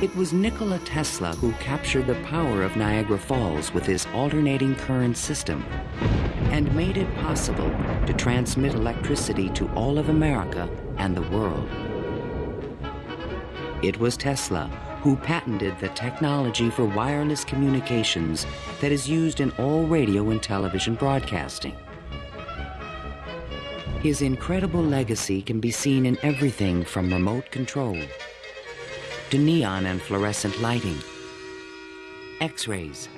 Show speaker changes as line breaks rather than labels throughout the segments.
It was Nikola Tesla who captured the power of Niagara Falls with his alternating current system and made it possible to transmit electricity to all of America and the world. It was Tesla who patented the technology for wireless communications that is used in all radio and television broadcasting. His incredible legacy can be seen in everything from remote control to neon and fluorescent lighting, X-rays,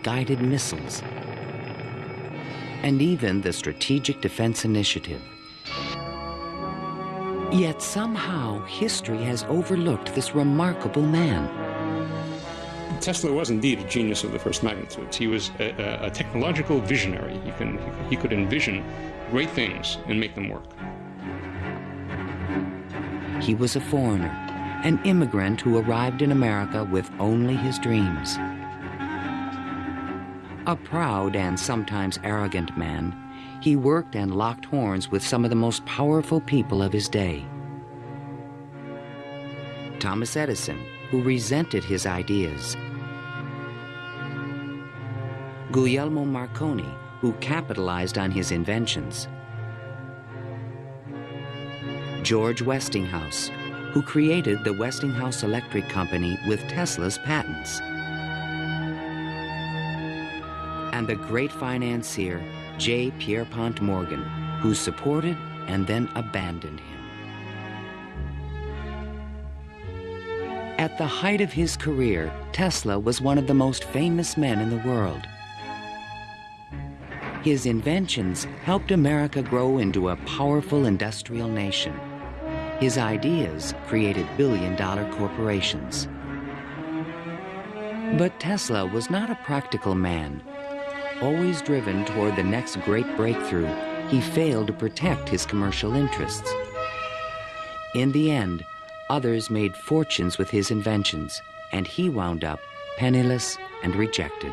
guided missiles, and even the Strategic Defense Initiative. Yet somehow history has overlooked this remarkable man.
Tesla was indeed a genius of the first magnitude. He was a technological visionary. He could envision great things and make them work.
He was a foreigner, an immigrant who arrived in America with only his dreams. A proud and sometimes arrogant man, he worked and locked horns with some of the most powerful people of his day. Thomas Edison, who resented his ideas. Guglielmo Marconi, who capitalized on his inventions. George Westinghouse, who created the Westinghouse Electric Company with Tesla's patents. And the great financier, J. Pierpont Morgan, who supported and then abandoned him. At the height of his career, Tesla was one of the most famous men in the world. His inventions helped America grow into a powerful industrial nation. His ideas created billion-dollar corporations. But Tesla was not a practical man. Always driven toward the next great breakthrough, he failed to protect his commercial interests. In the end, others made fortunes with his inventions, and he wound up penniless and rejected.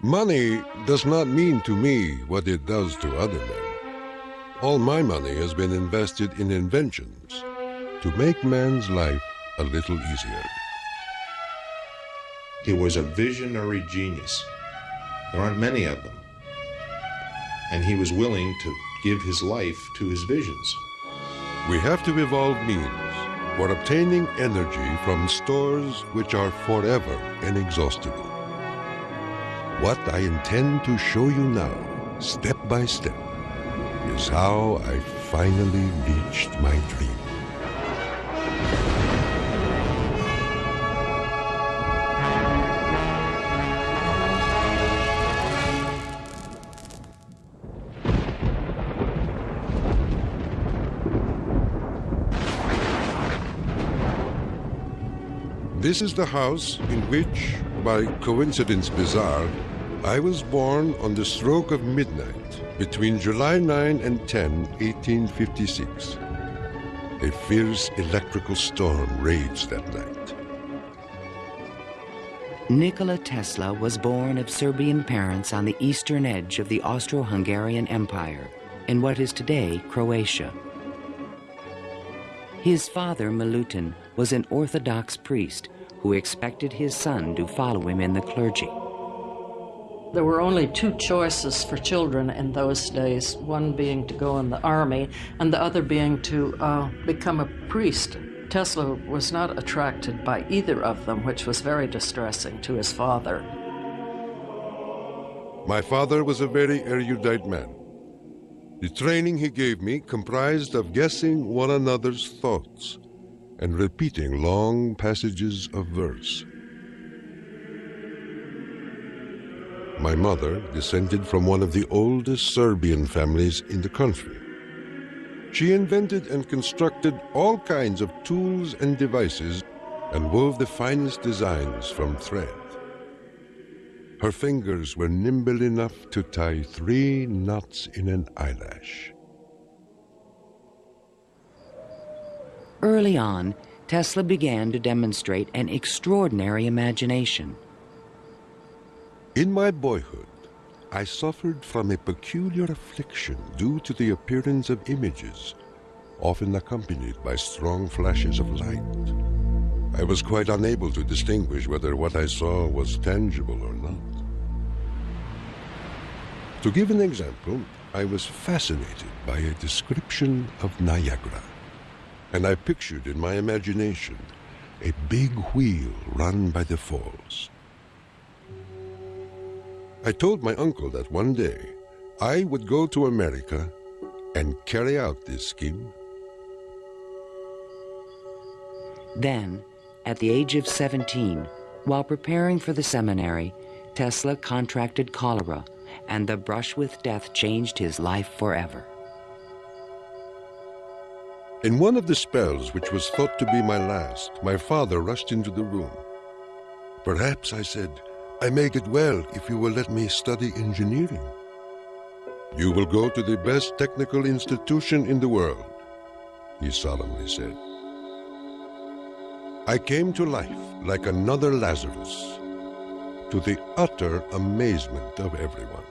Money does not mean to me what it does to other men. All my money has been invested in inventions to make man's life a little easier.
He was a visionary genius. There aren't many of them. And he was willing to give his life to his visions.
We have to evolve means for obtaining energy from stores which are forever inexhaustible. What I intend to show you now, step by step, is how I finally reached my dream. This is the house in which, by coincidence bizarre, I was born on the stroke of midnight between July 9 and 10, 1856. A fierce electrical storm raged that night.
Nikola Tesla was born of Serbian parents on the eastern edge of the Austro-Hungarian Empire, in what is today Croatia. His father, Milutin, was an Orthodox priest who expected his son to follow him in the clergy.
There were only two choices for children in those days, one being to go in the army and the other being to become a priest. Tesla was not attracted by either of them, which was very distressing to his father.
My father was a very erudite man. The training he gave me comprised of guessing one another's thoughts and repeating long passages of verse. My mother descended from one of the oldest Serbian families in the country. She invented and constructed all kinds of tools and devices and wove the finest designs from thread. Her fingers were nimble enough to tie 3 knots in an eyelash.
Early on, Tesla began to demonstrate an extraordinary imagination.
In my boyhood, I suffered from a peculiar affliction due to the appearance of images, often accompanied by strong flashes of light. I was quite unable to distinguish whether what I saw was tangible or not. To give an example, I was fascinated by a description of Niagara, and I pictured in my imagination a big wheel run by the falls. I told my uncle that one day I would go to America and carry out this scheme.
Then, at the age of 17, while preparing for the seminary, Tesla contracted cholera, and the brush with death changed his life forever.
In one of the spells which was thought to be my last, my father rushed into the room. "Perhaps," I said, "I may get well if you will let me study engineering." "You will go to the best technical institution in the world," he solemnly said. I came to life like another Lazarus, to the utter amazement of everyone.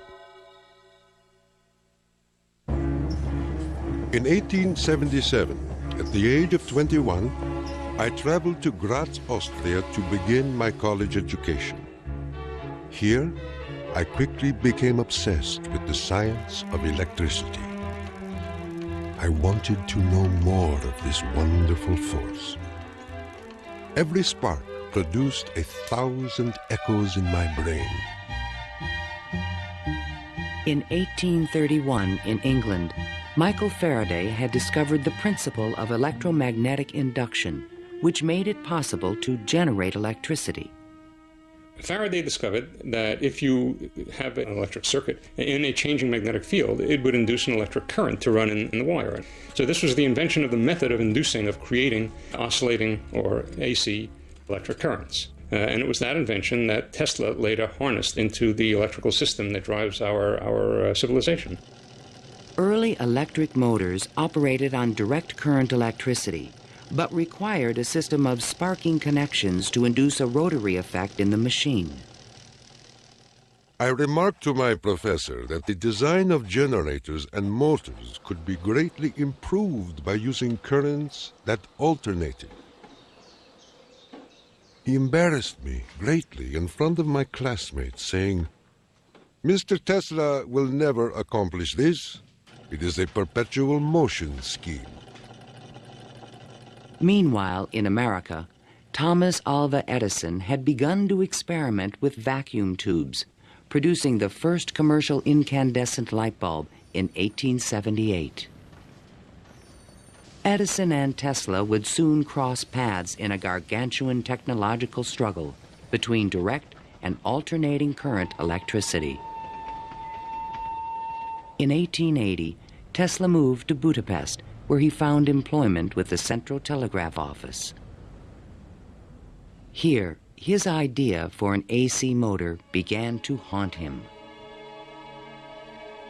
In 1877, at the age of 21, I traveled to Graz, Austria to begin my college education. Here, I quickly became obsessed with the science of electricity. I wanted to know more of this wonderful force. Every spark produced 1,000 echoes in my brain.
In 1831, in England, Michael Faraday had discovered the principle of electromagnetic induction, which made it possible to generate electricity.
Faraday discovered that if you have an electric circuit in a changing magnetic field, it would induce an electric current to run in the wire. So this was the invention of the method of creating oscillating or AC electric currents. And it was that invention that Tesla later harnessed into the electrical system that drives our civilization.
Early electric motors operated on direct current electricity, but required a system of sparking connections to induce a rotary effect in the machine.
I remarked to my professor that the design of generators and motors could be greatly improved by using currents that alternated. He embarrassed me greatly in front of my classmates, saying, "Mr. Tesla will never accomplish this. It is a perpetual motion scheme."
Meanwhile, in America, Thomas Alva Edison had begun to experiment with vacuum tubes, producing the first commercial incandescent light bulb in 1878. Edison and Tesla would soon cross paths in a gargantuan technological struggle between direct and alternating current electricity. In 1880, Tesla moved to Budapest, where he found employment with the Central Telegraph Office. Here, his idea for an AC motor began to haunt him.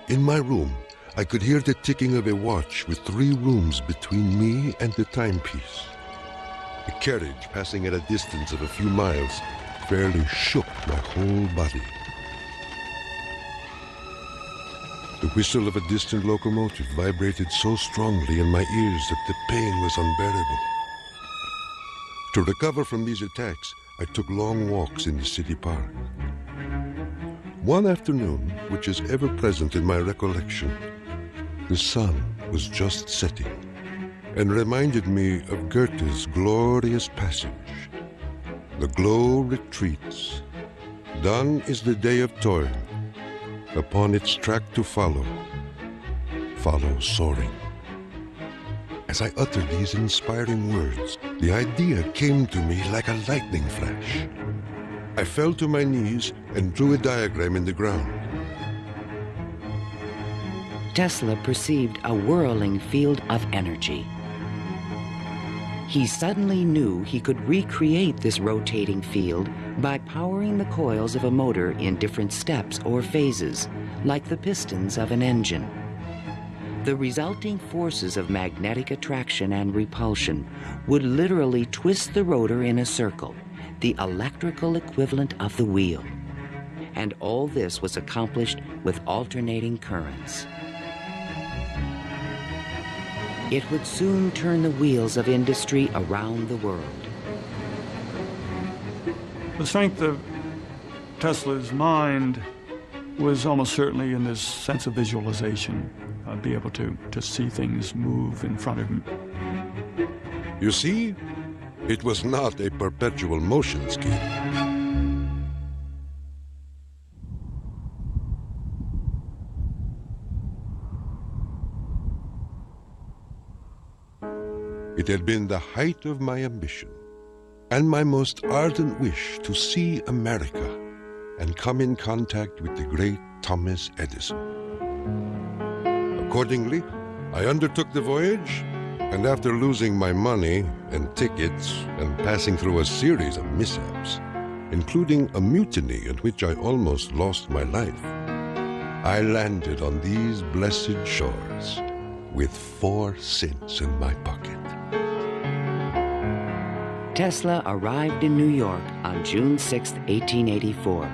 In my room, I could hear the ticking of a watch with 3 rooms between me and the timepiece. A carriage passing at a distance of a few miles fairly shook my whole body. The whistle of a distant locomotive vibrated so strongly in my ears that the pain was unbearable. To recover from these attacks, I took long walks in the city park. One afternoon, which is ever present in my recollection, the sun was just setting and reminded me of Goethe's glorious passage. The glow retreats. Done is the day of toil. Upon its track to follow soaring. As I uttered these inspiring words, the idea came to me like a lightning flash. I fell to my knees and drew a diagram in the ground.
Tesla perceived a whirling field of energy. He suddenly knew he could recreate this rotating field by powering the coils of a motor in different steps or phases, like the pistons of an engine. The resulting forces of magnetic attraction and repulsion would literally twist the rotor in a circle, the electrical equivalent of the wheel. And all this was accomplished with alternating currents. It would soon turn the wheels of industry around the world.
The strength of Tesla's mind was almost certainly in this sense of visualization, be able to see things move in front of him.
You see, it was not a perpetual motion scheme. It had been the height of my ambition and my most ardent wish to see America and come in contact with the great Thomas Edison. Accordingly, I undertook the voyage, and after losing my money and tickets and passing through a series of mishaps, including a mutiny in which I almost lost my life, I landed on these blessed shores with 4 cents in my pocket.
Tesla arrived in New York on June 6, 1884.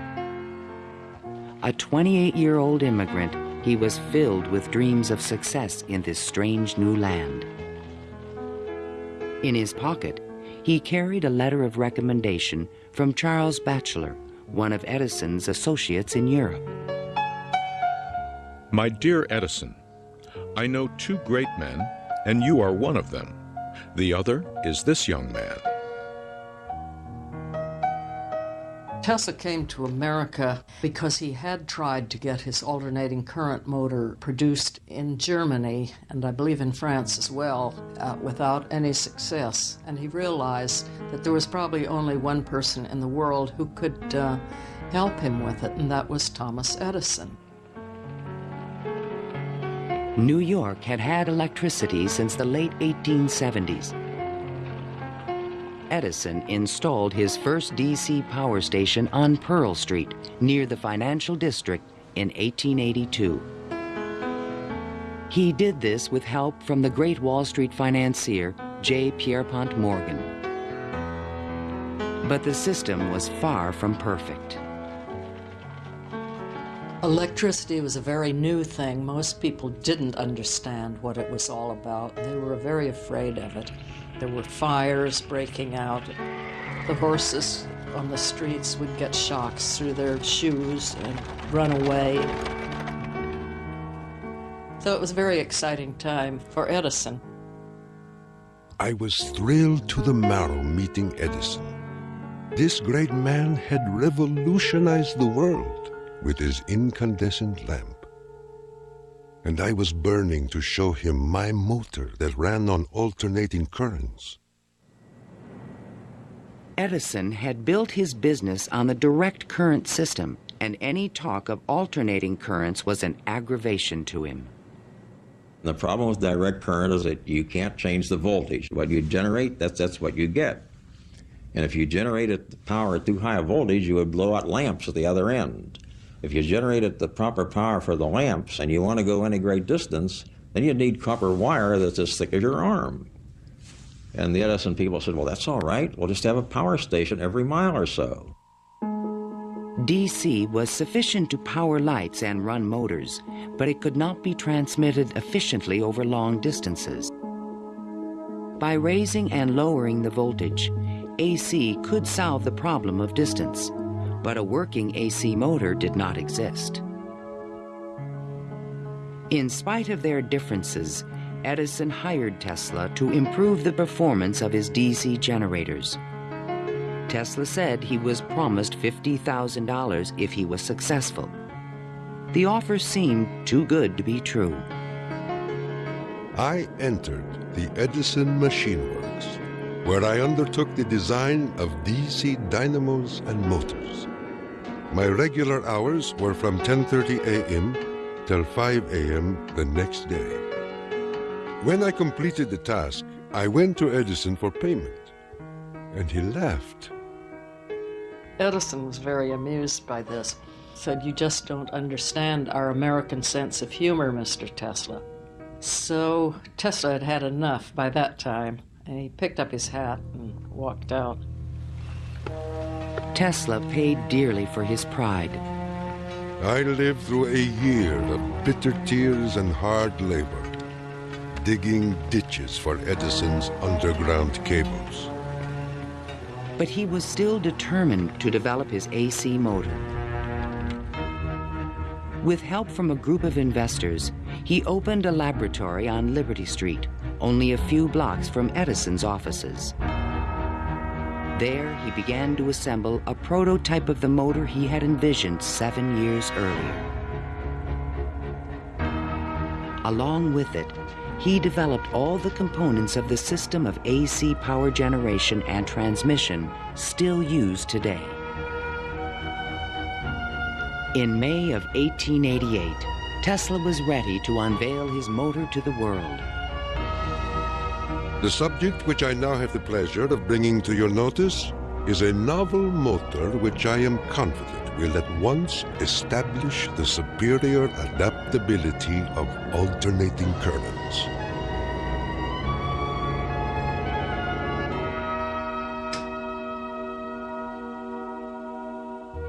A 28-year-old immigrant, he was filled with dreams of success in this strange new land. In his pocket, he carried a letter of recommendation from Charles Batchelor, one of Edison's associates in Europe.
My dear Edison, I know 2 great men, and you are one of them. The other is this young man.
Tesla came to America because he had tried to get his alternating current motor produced in Germany, and I believe in France as well, without any success. And he realized that there was probably only one person in the world who could help him with it, and that was Thomas Edison.
New York had had electricity since the late 1870s. Edison installed his first DC power station on Pearl Street, near the financial district, in 1882. He did this with help from the great Wall Street financier, J. Pierpont Morgan. But the system was far from perfect.
Electricity was a very new thing. Most people didn't understand what it was all about. They were very afraid of it. There were fires breaking out. The horses on the streets would get shocks through their shoes and run away. So it was a very exciting time for Edison.
I was thrilled to the marrow meeting Edison. This great man had revolutionized the world with his incandescent lamp. And I was burning to show him my motor that ran on alternating currents.
Edison had built his business on the direct current system, and any talk of alternating currents was an aggravation to him.
The problem with direct current is that you can't change the voltage. What you generate, that's what you get. And if you generated the power at too high a voltage, you would blow out lamps at the other end. If you generated the proper power for the lamps and you want to go any great distance, then you need copper wire that's as thick as your arm. And the Edison people said, well, that's all right. We'll just have a power station every mile or so.
DC was sufficient to power lights and run motors, but it could not be transmitted efficiently over long distances. By raising and lowering the voltage, AC could solve the problem of distance, but a working AC motor did not exist. In spite of their differences, Edison hired Tesla to improve the performance of his DC generators. Tesla said he was promised $50,000 if he was successful. The offer seemed too good to be true.
I entered the Edison Machine Works, where I undertook the design of DC dynamos and motors. My regular hours were from 10:30 a.m. till 5 a.m. the next day. When I completed the task, I went to Edison for payment, and he laughed.
Edison was very amused by this. Said, "You just don't understand our American sense of humor, Mr. Tesla." So Tesla had had enough by that time, and he picked up his hat and walked out.
Tesla paid dearly for his pride.
I lived through a year of bitter tears and hard labor, digging ditches for Edison's underground cables.
But he was still determined to develop his AC motor. With help from a group of investors, he opened a laboratory on Liberty Street, only a few blocks from Edison's offices. There, he began to assemble a prototype of the motor he had envisioned 7 years earlier. Along with it, he developed all the components of the system of AC power generation and transmission still used today. In May of 1888, Tesla was ready to unveil his motor to the world.
The subject which I now have the pleasure of bringing to your notice is a novel motor which I am confident will at once establish the superior adaptability of alternating currents.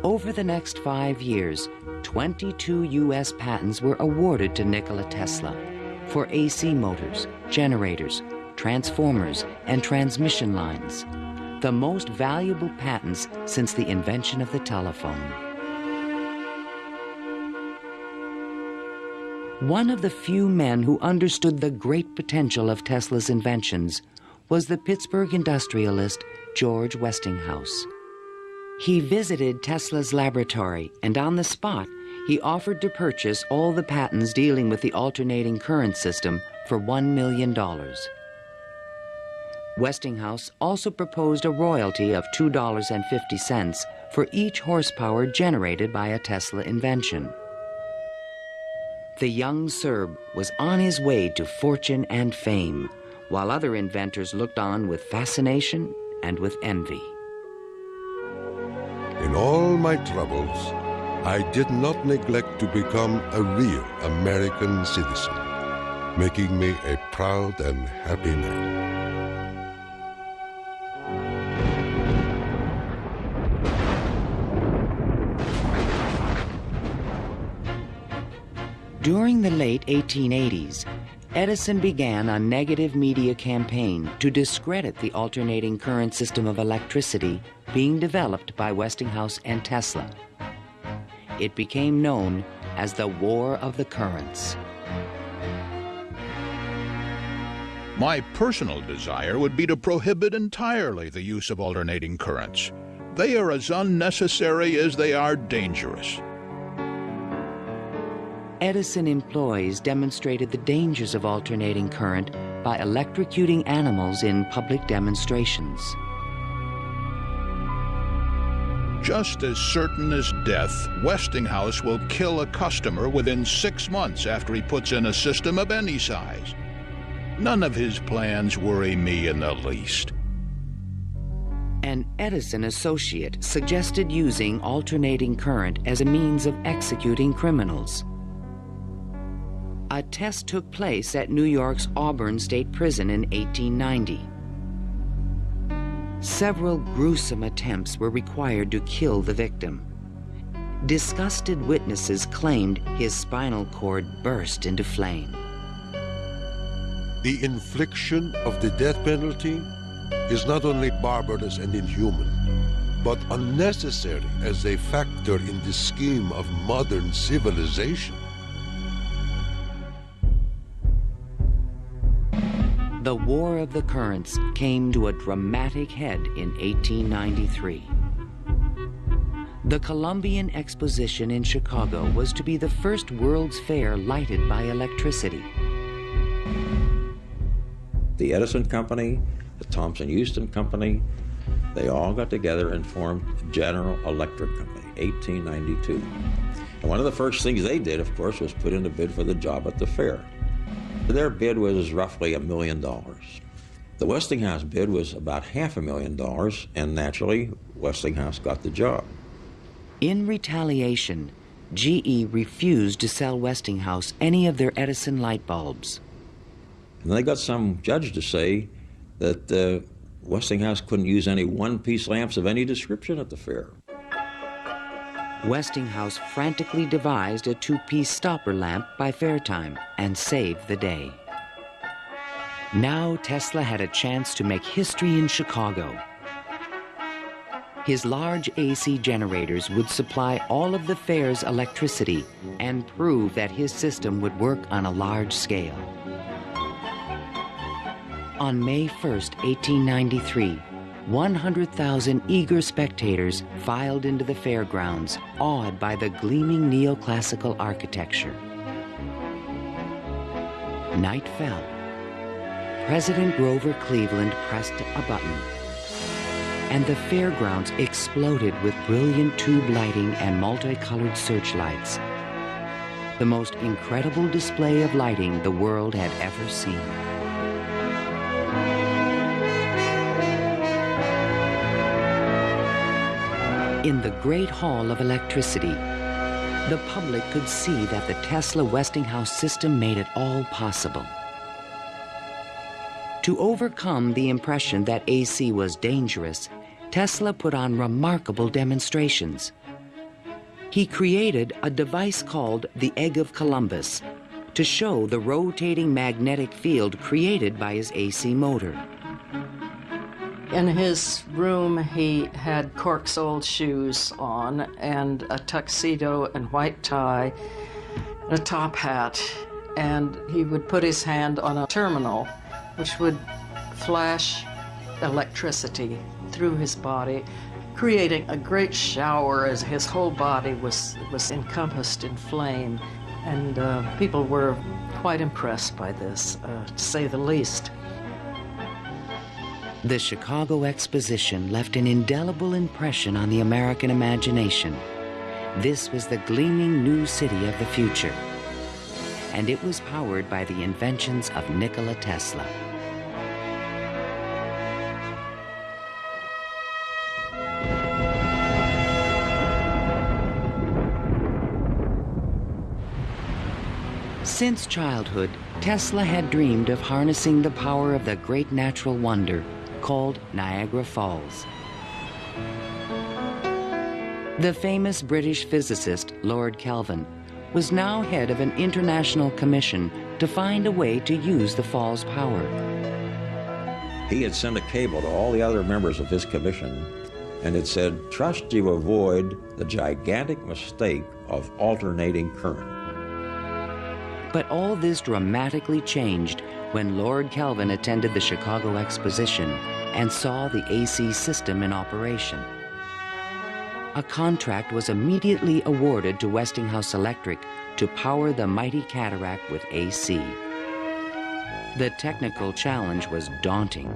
Over the next 5 years, 22 U.S. patents were awarded to Nikola Tesla for AC motors, generators, transformers, and transmission lines, the most valuable patents since the invention of the telephone. One of the few men who understood the great potential of Tesla's inventions was the Pittsburgh industrialist George Westinghouse. He visited Tesla's laboratory, and on the spot, he offered to purchase all the patents dealing with the alternating current system for $1 million. Westinghouse also proposed a royalty of $2.50 for each horsepower generated by a Tesla invention. The young Serb was on his way to fortune and fame, while other inventors looked on with fascination and with envy.
In all my troubles, I did not neglect to become a real American citizen, making me a proud and happy man.
During the late 1880s, Edison began a negative media campaign to discredit the alternating current system of electricity being developed by Westinghouse and Tesla. It became known as the War of the Currents.
My personal desire would be to prohibit entirely the use of alternating currents. They are as unnecessary as they are dangerous.
Edison employees demonstrated the dangers of alternating current by electrocuting animals in public demonstrations.
Just as certain as death, Westinghouse will kill a customer within 6 months after he puts in a system of any size. None of his plans worry me in the least.
An Edison associate suggested using alternating current as a means of executing criminals. A test took place at New York's Auburn State Prison in 1890. Several gruesome attempts were required to kill the victim. Disgusted witnesses claimed his spinal cord burst into flame.
The infliction of the death penalty is not only barbarous and inhuman, but unnecessary as a factor in the scheme of modern civilization.
The War of the Currents came to a dramatic head in 1893. The Columbian Exposition in Chicago was to be the first World's Fair lighted by electricity.
The Edison Company, the Thomson-Houston Company, they all got together and formed General Electric Company, 1892. And one of the first things they did, of course, was put in a bid for the job at the fair. Their bid was roughly $1 million. The Westinghouse bid was about $500,000, and naturally, Westinghouse got the job.
In retaliation, GE refused to sell Westinghouse any of their Edison light bulbs.
And they got some judge to say that Westinghouse couldn't use any one-piece lamps of any description at the fair.
Westinghouse frantically devised a two-piece stopper lamp by fair time and saved the day. Now Tesla had a chance to make history in Chicago. His large AC generators would supply all of the fair's electricity and prove that his system would work on a large scale. On May 1st, 1893, 100,000 eager spectators filed into the fairgrounds, awed by the gleaming neoclassical architecture. Night fell. President Grover Cleveland pressed a button, and the fairgrounds exploded with brilliant tube lighting and multicolored searchlights. The most incredible display of lighting the world had ever seen. In the Great Hall of Electricity, the public could see that the Tesla Westinghouse system made it all possible. To overcome the impression that AC was dangerous, Tesla put on remarkable demonstrations. He created a device called the Egg of Columbus to show the rotating magnetic field created by his AC motor.
In his room, he had cork-soled shoes on and a tuxedo and white tie, and a top hat, and he would put his hand on a terminal which would flash electricity through his body, creating a great shower as his whole body was encompassed in flame. And people were quite impressed by this, to say the least.
The Chicago Exposition left an indelible impression on the American imagination. This was the gleaming new city of the future, and it was powered by the inventions of Nikola Tesla. Since childhood, Tesla had dreamed of harnessing the power of the great natural wonder called Niagara Falls. The famous British physicist Lord Kelvin was now head of an international commission to find a way to use the fall's power.
He had sent a cable to all the other members of his commission, and it said, "Trust you avoid the gigantic mistake of alternating current."
But all this dramatically changed when Lord Kelvin attended the Chicago Exposition and saw the AC system in operation. A contract was immediately awarded to Westinghouse Electric to power the mighty cataract with AC. The technical challenge was daunting.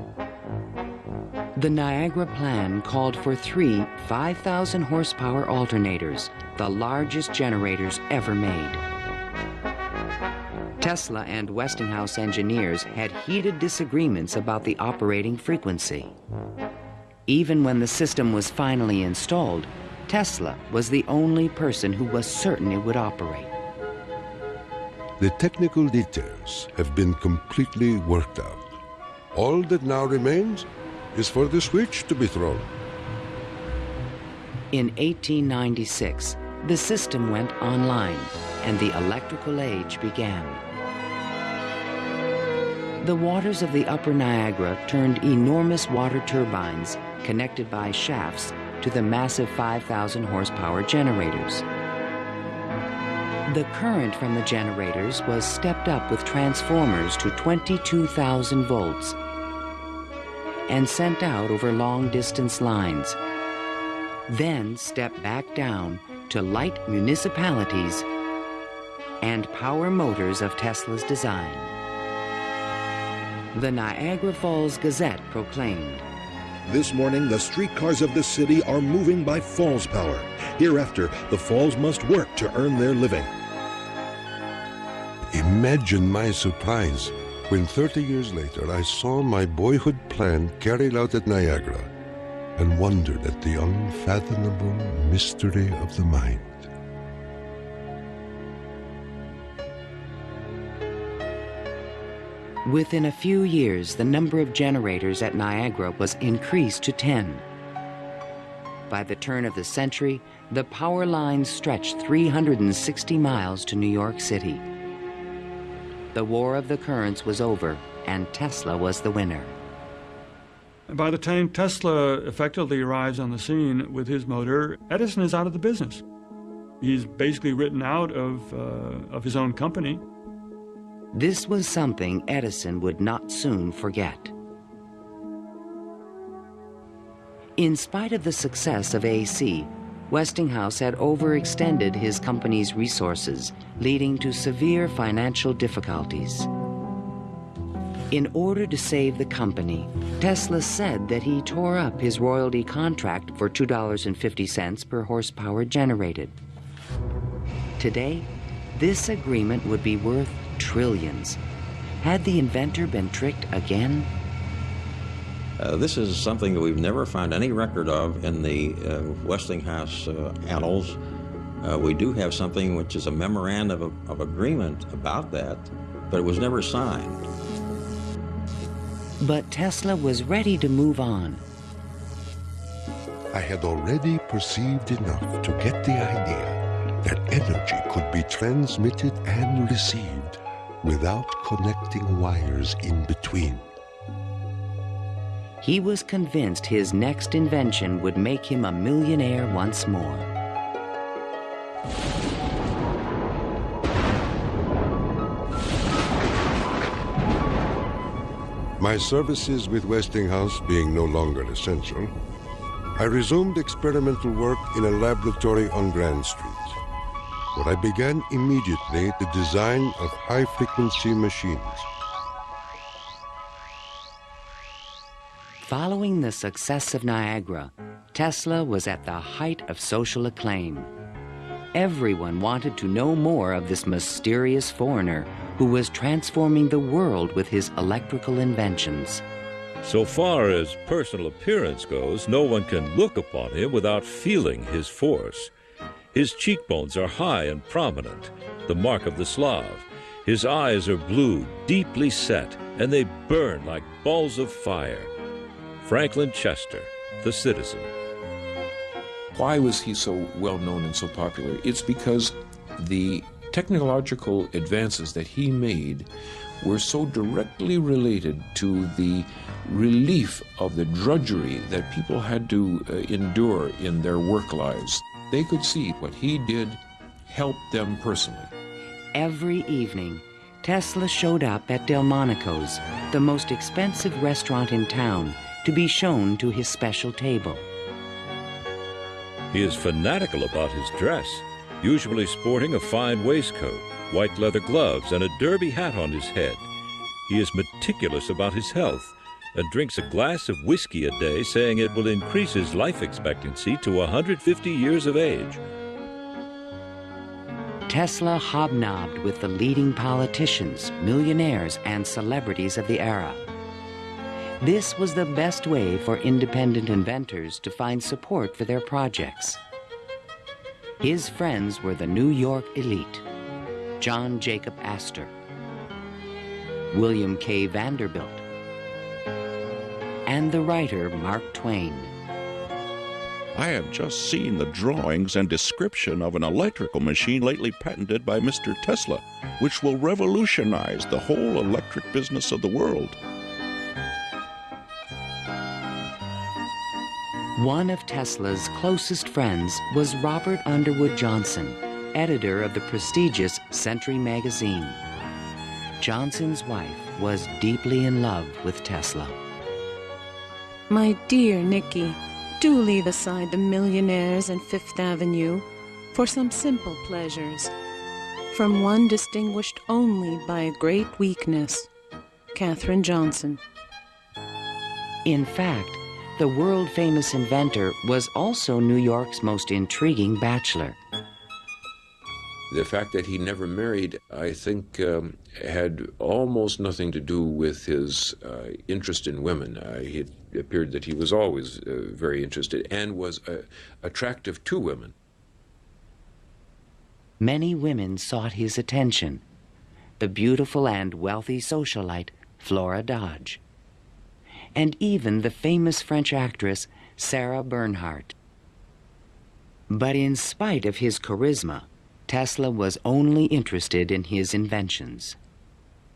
The Niagara plan called for 3 5,000 horsepower alternators, the largest generators ever made. Tesla and Westinghouse engineers had heated disagreements about the operating frequency. Even when the system was finally installed, Tesla was the only person who was certain it would operate.
The technical details have been completely worked out. All that now remains is for the switch to be thrown.
In 1896, the system went online and the electrical age began. The waters of the upper Niagara turned enormous water turbines connected by shafts to the massive 5,000 horsepower generators. The current from the generators was stepped up with transformers to 22,000 volts and sent out over long-distance lines, then stepped back down to light municipalities and power motors of Tesla's design. The Niagara Falls Gazette proclaimed,
"This morning, the streetcars of the city are moving by falls power. Hereafter, the falls must work to earn their living."
Imagine my surprise when 30 years later I saw my boyhood plan carried out at Niagara and wondered at the unfathomable mystery of the mind.
Within a few years, the number of generators at Niagara was increased to 10. By the turn of the century, the power lines stretched 360 miles to New York City. The War of the Currents was over, and Tesla was the winner.
By the time Tesla effectively arrives on the scene with his motor, Edison is out of the business. He's basically written out of his own company.
This was something Edison would not soon forget. In spite of the success of AC, Westinghouse had overextended his company's resources, leading to severe financial difficulties. In order to save the company, Tesla said that he tore up his royalty contract for $2.50 per horsepower generated. Today, this agreement would be worth trillions. Had the inventor been tricked again?
This is something that we've never found any record of in the Westinghouse annals. We do have something which is a memorandum of agreement about that, but it was never signed.
But Tesla was ready to move on.
I had already perceived enough to get the idea that energy could be transmitted and received without connecting wires in between.
He was convinced his next invention would make him a millionaire once more.
My services with Westinghouse being no longer essential, I resumed experimental work in a laboratory on Grand Street, where I began immediately the design of high-frequency machines.
Following the success of Niagara, Tesla was at the height of social acclaim. Everyone wanted to know more of this mysterious foreigner who was transforming the world with his electrical inventions.
So far as personal appearance goes, no one can look upon him without feeling his force. His cheekbones are high and prominent, the mark of the Slav. His eyes are blue, deeply set, and they burn like balls of fire. Franklin Chester, the citizen.
Why was he so well known and so popular? It's because the technological advances that he made were so directly related to the relief of the drudgery that people had to endure in their work lives. They could see what he did helped them personally.
Every evening, Tesla showed up at Delmonico's, the most expensive restaurant in town, to be shown to his special table.
He is fanatical about his dress, usually sporting a fine waistcoat, white leather gloves, and a derby hat on his head. He is meticulous about his health and drinks a glass of whiskey a day, saying it will increase his life expectancy to 150 years of age.
Tesla hobnobbed with the leading politicians, millionaires, and celebrities of the era. This was the best way for independent inventors to find support for their projects. His friends were the New York elite, John Jacob Astor, William K. Vanderbilt, and the writer Mark Twain.
I have just seen the drawings and description of an electrical machine lately patented by Mr. Tesla, which will revolutionize the whole electric business of the world.
One of Tesla's closest friends was Robert Underwood Johnson, editor of the prestigious Century magazine. Johnson's wife was deeply in love with Tesla.
My dear Nicky, do leave aside the millionaires and Fifth Avenue for some simple pleasures. From one distinguished only by a great weakness, Katherine Johnson.
In fact, the world-famous inventor was also New York's most intriguing bachelor.
The fact that he never married, I think, had almost nothing to do with his interest in women. It appeared that he was always very interested and was attractive to women.
Many women sought his attention. The beautiful and wealthy socialite Flora Dodge, and even the famous French actress Sarah Bernhardt. But in spite of his charisma, Tesla was only interested in his inventions.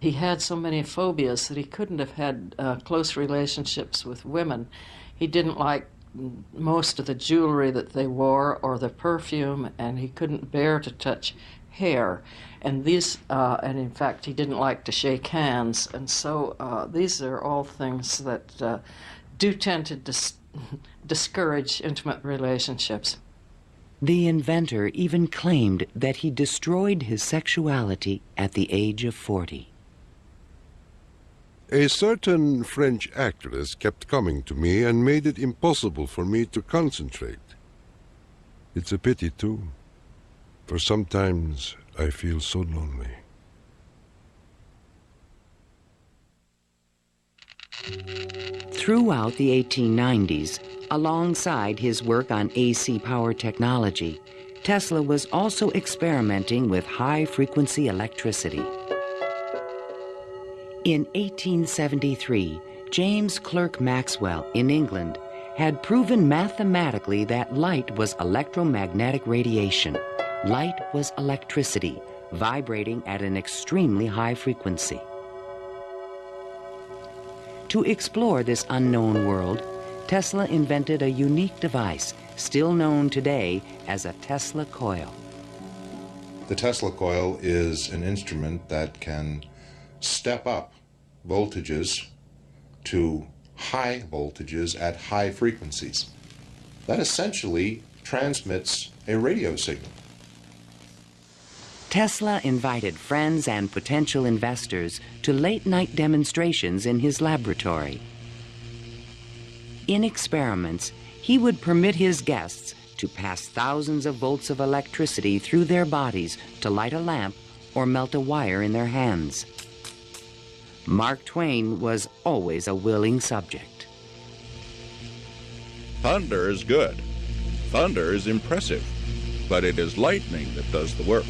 He had so many phobias that he couldn't have had close relationships with women. He didn't like most of the jewelry that they wore or the perfume, and he couldn't bear to touch hair. And and in fact, he didn't like to shake hands. And so these are all things that do tend to discourage intimate relationships.
The inventor even claimed that he destroyed his sexuality at the age of 40.
A certain French actress kept coming to me and made it impossible for me to concentrate. It's a pity, too, for sometimes I feel so lonely.
Throughout the 1890s, alongside his work on AC power technology, Tesla was also experimenting with high-frequency electricity. In 1873, James Clerk Maxwell in England had proven mathematically that light was electromagnetic radiation. Light was electricity, vibrating at an extremely high frequency. To explore this unknown world, Tesla invented a unique device, still known today as a Tesla coil.
The Tesla coil is an instrument that can step up voltages to high voltages at high frequencies. That essentially transmits a radio signal.
Tesla invited friends and potential investors to late-night demonstrations in his laboratory. In experiments, he would permit his guests to pass thousands of volts of electricity through their bodies to light a lamp or melt a wire in their hands. Mark Twain was always a willing subject.
Thunder is good. Thunder is impressive. But it is lightning that does the work.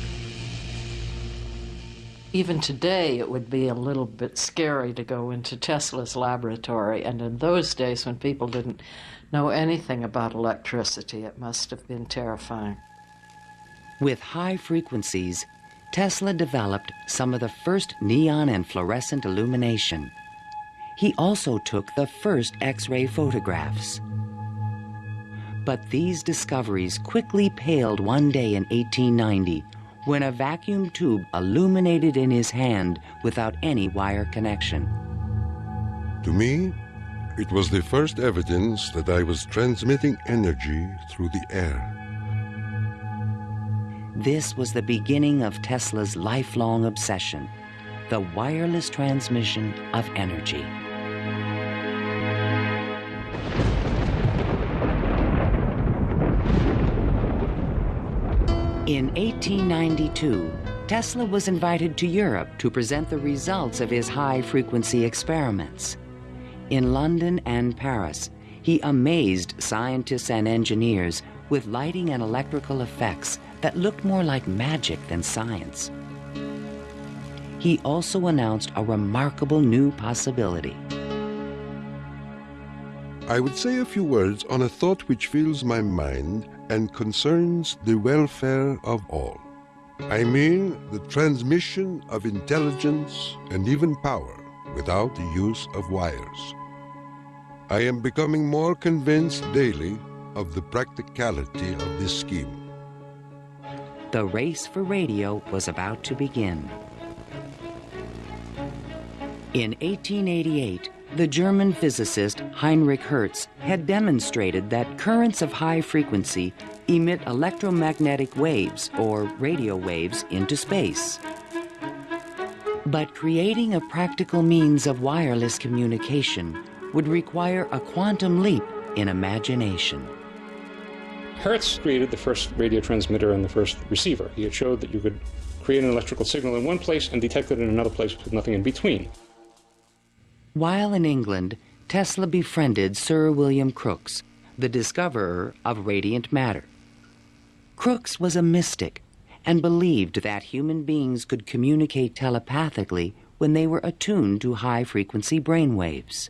Even today, it would be a little bit scary to go into Tesla's laboratory. And in those days, when people didn't know anything about electricity, it must have been terrifying.
With high frequencies, Tesla developed some of the first neon and fluorescent illumination. He also took the first X-ray photographs. But these discoveries quickly paled one day in 1890 when a vacuum tube illuminated in his hand without any wire connection.
To me, it was the first evidence that I was transmitting energy through the air.
This was the beginning of Tesla's lifelong obsession, the wireless transmission of energy. In 1892, Tesla was invited to Europe to present the results of his high-frequency experiments. In London and Paris, he amazed scientists and engineers with lighting and electrical effects that looked more like magic than science. He also announced a remarkable new possibility.
I would say a few words on a thought which fills my mind and concerns the welfare of all. I mean the transmission of intelligence and even power without the use of wires. I am becoming more convinced daily of the practicality of this scheme.
The race for radio was about to begin. In 1888, the German physicist Heinrich Hertz had demonstrated that currents of high frequency emit electromagnetic waves, or radio waves, into space. But creating a practical means of wireless communication would require a quantum leap in imagination.
Hertz created the first radio transmitter and the first receiver. He had showed that you could create an electrical signal in one place and detect it in another place with nothing in between.
While in England, Tesla befriended Sir William Crookes, the discoverer of radiant matter. Crookes was a mystic and believed that human beings could communicate telepathically when they were attuned to high-frequency brainwaves.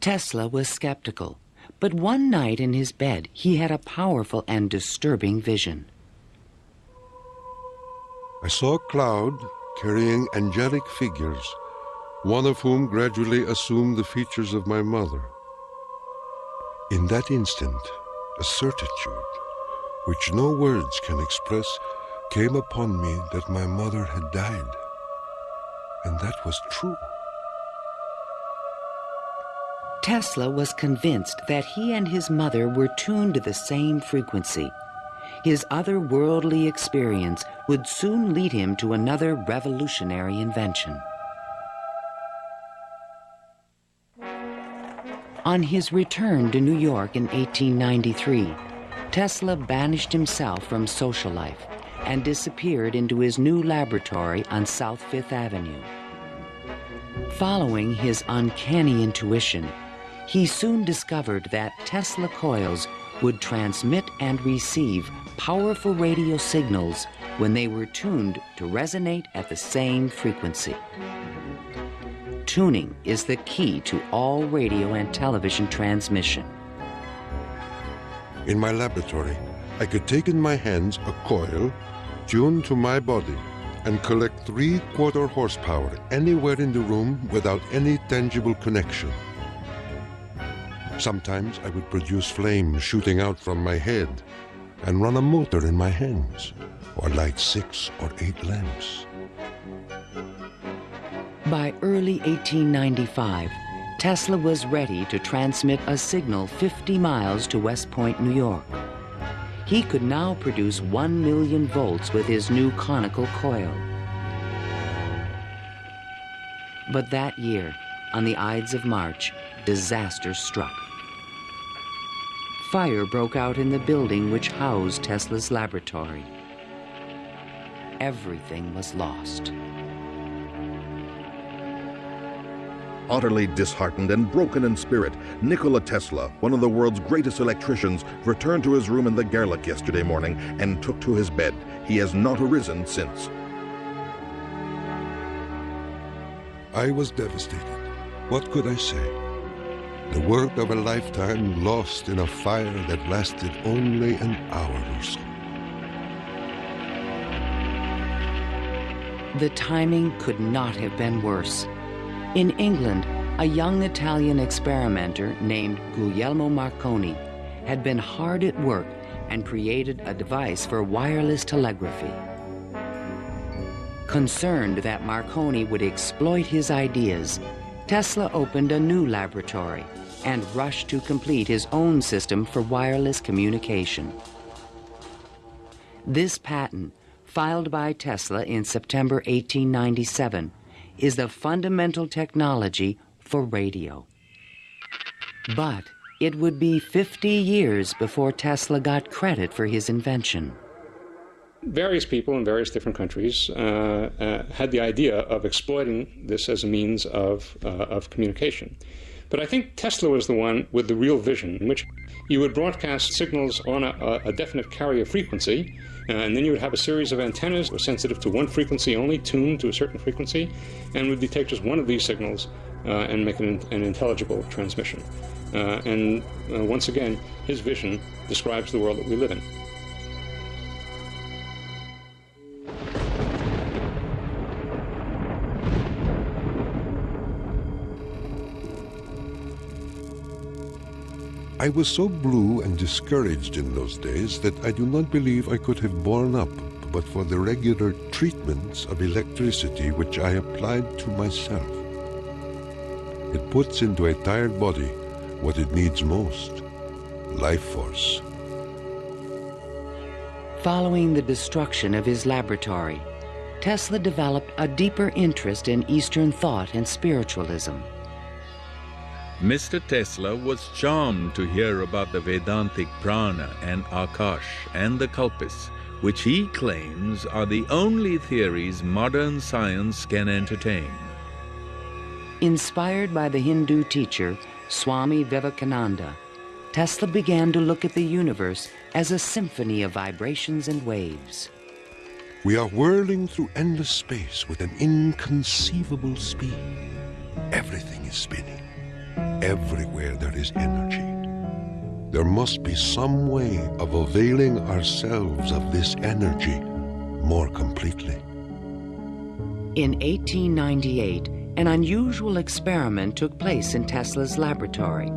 Tesla was skeptical, but one night in his bed he had a powerful and disturbing vision.
I saw a cloud carrying angelic figures, one of whom gradually assumed the features of my mother. In that instant, a certitude, which no words can express, came upon me that my mother had died. And that was true.
Tesla was convinced that he and his mother were tuned to the same frequency. His otherworldly experience would soon lead him to another revolutionary invention. On his return to New York in 1893, Tesla banished himself from social life and disappeared into his new laboratory on South Fifth Avenue. Following his uncanny intuition, he soon discovered that Tesla coils would transmit and receive powerful radio signals when they were tuned to resonate at the same frequency. Tuning is the key to all radio and television transmission.
In my laboratory, I could take in my hands a coil tuned to my body and collect 3/4 horsepower anywhere in the room without any tangible connection. Sometimes I would produce flames shooting out from my head and run a motor in my hands, or light 6 or 8 lamps.
By early 1895, Tesla was ready to transmit a signal 50 miles to West Point, New York. He could now produce 1 million volts with his new conical coil. But that year, on the Ides of March, disaster struck. Fire broke out in the building which housed Tesla's laboratory. Everything was lost.
Utterly disheartened and broken in spirit, Nikola Tesla, one of the world's greatest electricians, returned to his room in the Gerlach yesterday morning and took to his bed. He has not arisen since.
I was devastated. What could I say? The work of a lifetime lost in a fire that lasted only an hour or so.
The timing could not have been worse. In England, a young Italian experimenter named Guglielmo Marconi had been hard at work and created a device for wireless telegraphy. Concerned that Marconi would exploit his ideas, Tesla opened a new laboratory and rushed to complete his own system for wireless communication. This patent, filed by Tesla in September 1897, is the fundamental technology for radio. But it would be 50 years before Tesla got credit for his invention.
Various people in various different countries had the idea of exploiting this as a means of communication. But I think Tesla was the one with the real vision, in which you would broadcast signals on a definite carrier frequency, and then you would have a series of antennas that were sensitive to one frequency only, tuned to a certain frequency, and would take just one of these signals and make an intelligible transmission. Once again, his vision describes the world that we live in.
I was so blue and discouraged in those days that I do not believe I could have borne up but for the regular treatments of electricity which I applied to myself. It puts into a tired body what it needs most, life force.
Following the destruction of his laboratory, Tesla developed a deeper interest in Eastern thought and spiritualism.
Mr. Tesla was charmed to hear about the Vedantic prana and Akash and the Kalpis, which he claims are the only theories modern science can entertain.
Inspired by the Hindu teacher Swami Vivekananda, Tesla began to look at the universe as a symphony of vibrations and waves.
We are whirling through endless space with an inconceivable speed. Everything is spinning. Everywhere there is energy. There must be some way of availing ourselves of this energy more completely.
In 1898, an unusual experiment took place in Tesla's laboratory.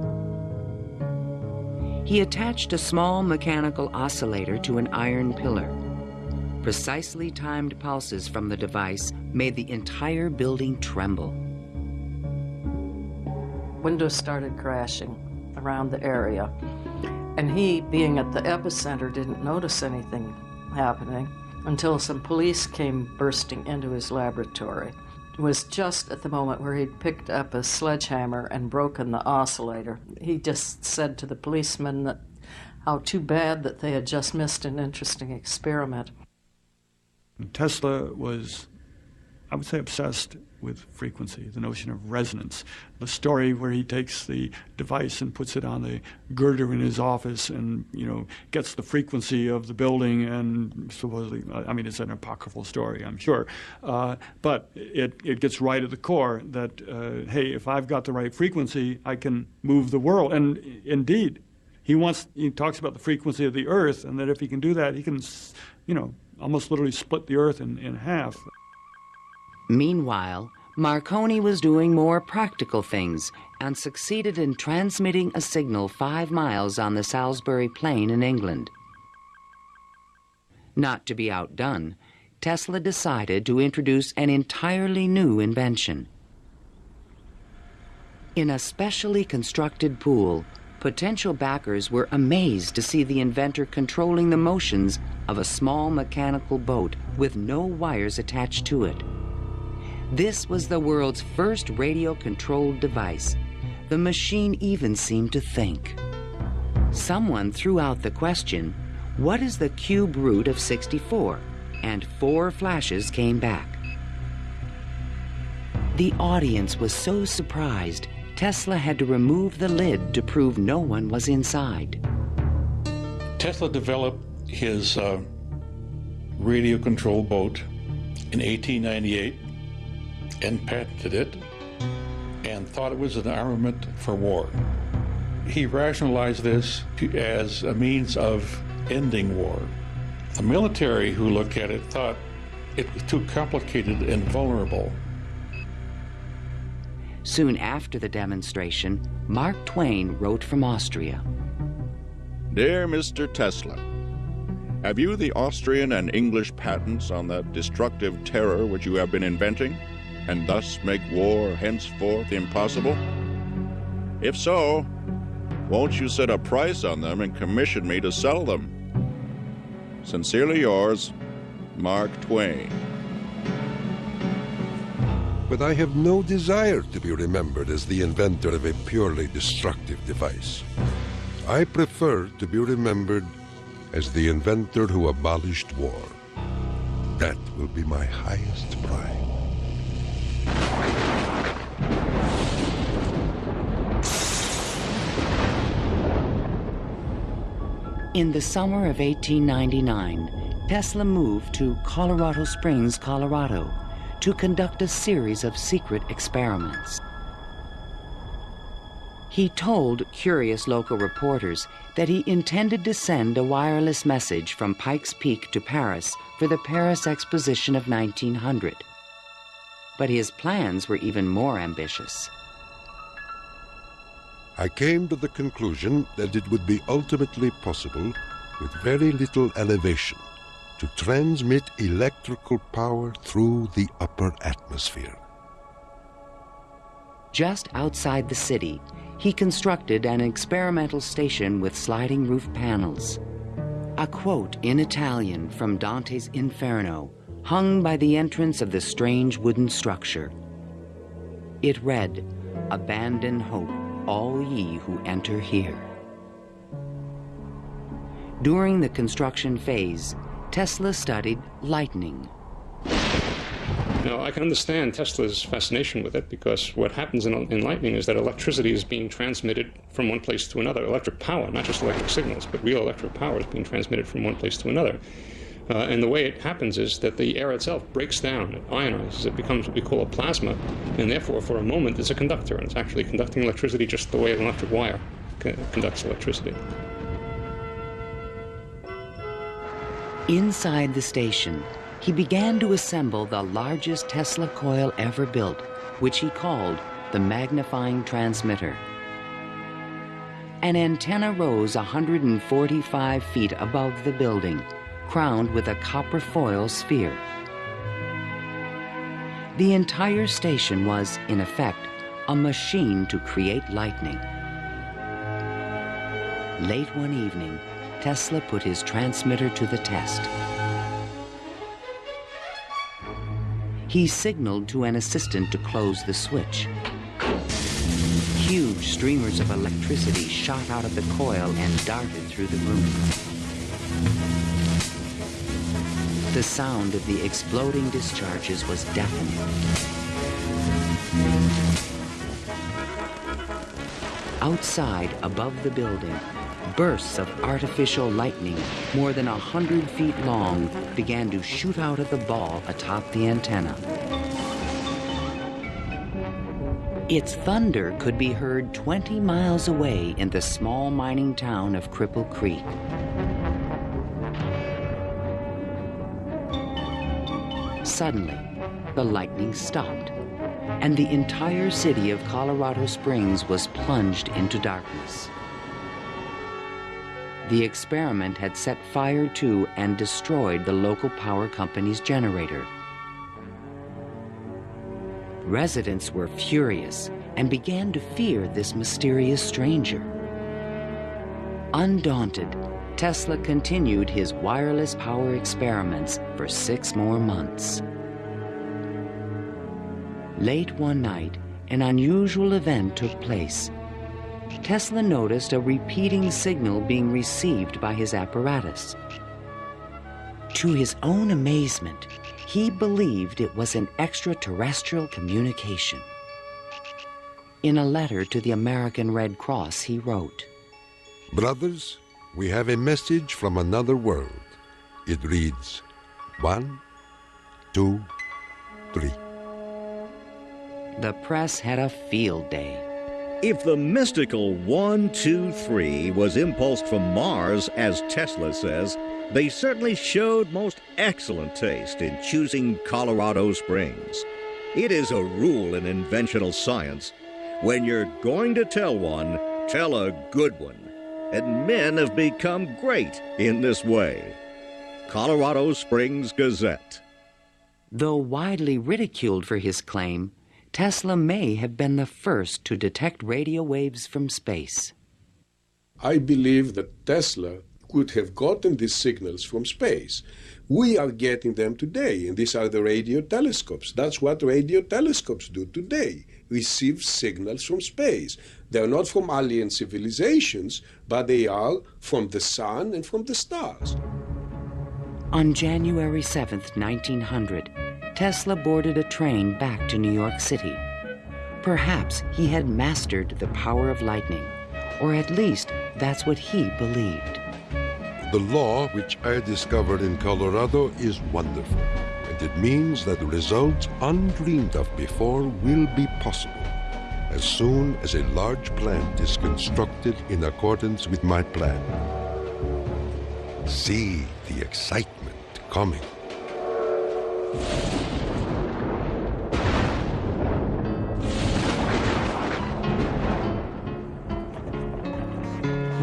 He attached a small mechanical oscillator to an iron pillar. Precisely timed pulses from the device made the entire building tremble.
Windows started crashing around the area, and he, being at the epicenter, didn't notice anything happening until some police came bursting into his laboratory. It was just at the moment where he'd picked up a sledgehammer and broken the oscillator. He just said to the policemen that how too bad that they had just missed an interesting experiment.
Tesla was, I would say, obsessed with frequency, the notion of resonance. The story where he takes the device and puts it on the girder in his office and, gets the frequency of the building and supposedly, it's an apocryphal story, I'm sure, but it gets right at the core that, hey, if I've got the right frequency, I can move the world. And indeed, he talks about the frequency of the Earth, and that if he can do that, he can, almost literally split the Earth in half.
Meanwhile, Marconi was doing more practical things and succeeded in transmitting a signal 5 miles on the Salisbury Plain in England. Not to be outdone, Tesla decided to introduce an entirely new invention. In a specially constructed pool, potential backers were amazed to see the inventor controlling the motions of a small mechanical boat with no wires attached to it. This was the world's first radio-controlled device. The machine even seemed to think. Someone threw out the question, what is the cube root of 64? And 4 flashes came back. The audience was so surprised, Tesla had to remove the lid to prove no one was inside.
Tesla developed his radio-controlled boat in 1898 and patented it and thought it was an armament for war. He rationalized this as a means of ending war. The military who looked at it thought it was too complicated and vulnerable.
Soon after the demonstration, Mark Twain wrote from Austria.
Dear Mr. Tesla, have you the Austrian and English patents on that destructive terror which you have been inventing, and thus make war henceforth impossible? If so, won't you set a price on them and commission me to sell them? Sincerely yours, Mark Twain.
But I have no desire to be remembered as the inventor of a purely destructive device. I prefer to be remembered as the inventor who abolished war. That will be my highest pride.
In the summer of 1899, Tesla moved to Colorado Springs, Colorado, to conduct a series of secret experiments. He told curious local reporters that he intended to send a wireless message from Pikes Peak to Paris for the Paris Exposition of 1900. But his plans were even more ambitious.
I came to the conclusion that it would be ultimately possible, with very little elevation, to transmit electrical power through the upper atmosphere.
Just outside the city, he constructed an experimental station with sliding roof panels. A quote in Italian from Dante's Inferno hung by the entrance of the strange wooden structure. It read, "Abandon hope, all ye who enter here." During the construction phase, Tesla studied lightning.
Now, I can understand Tesla's fascination with it, because what happens in lightning is that electricity is being transmitted from one place to another. Electric power, not just electric signals, but real electric power is being transmitted from one place to another. And the way it happens is that the air itself breaks down, it ionizes, it becomes what we call a plasma, and therefore, for a moment, it's a conductor, and it's actually conducting electricity just the way an electric wire conducts electricity.
Inside the station, he began to assemble the largest Tesla coil ever built, which he called the magnifying transmitter. An antenna rose 145 feet above the building, crowned with a copper foil sphere. The entire station was, in effect, a machine to create lightning. Late one evening, Tesla put his transmitter to the test. He signaled to an assistant to close the switch. Huge streamers of electricity shot out of the coil and darted through the room. The sound of the exploding discharges was deafening. Outside, above the building, bursts of artificial lightning, more than 100 feet long, began to shoot out of the ball atop the antenna. Its thunder could be heard 20 miles away in the small mining town of Cripple Creek. Suddenly, the lightning stopped, and the entire city of Colorado Springs was plunged into darkness. The experiment had set fire to and destroyed the local power company's generator. Residents were furious and began to fear this mysterious stranger. Undaunted, Tesla continued his wireless power experiments for 6 more months. Late one night, an unusual event took place. Tesla noticed a repeating signal being received by his apparatus. To his own amazement, he believed it was an extraterrestrial communication. In a letter to the American Red Cross, he wrote,
"Brothers, we have a message from another world. It reads, 1, 2, 3.
The press had a field day.
If the mystical 1, 2, 3 was impulsed from Mars, as Tesla says, they certainly showed most excellent taste in choosing Colorado Springs. It is a rule in inventional science. When you're going to tell one, tell a good one. And men have become great in this way. Colorado Springs Gazette.
Though widely ridiculed for his claim, Tesla may have been the first to detect radio waves from space.
I believe that Tesla could have gotten these signals from space. We are getting them today, and these are the radio telescopes. That's what radio telescopes do today, receive signals from space. They're not from alien civilizations, but they are from the sun and from the stars.
On January 7th, 1900, Tesla boarded a train back to New York City. Perhaps he had mastered the power of lightning, or at least that's what he believed.
The law which I discovered in Colorado is wonderful, and it means that results undreamed of before will be possible as soon as a large plant is constructed in accordance with my plan. See the excitement coming.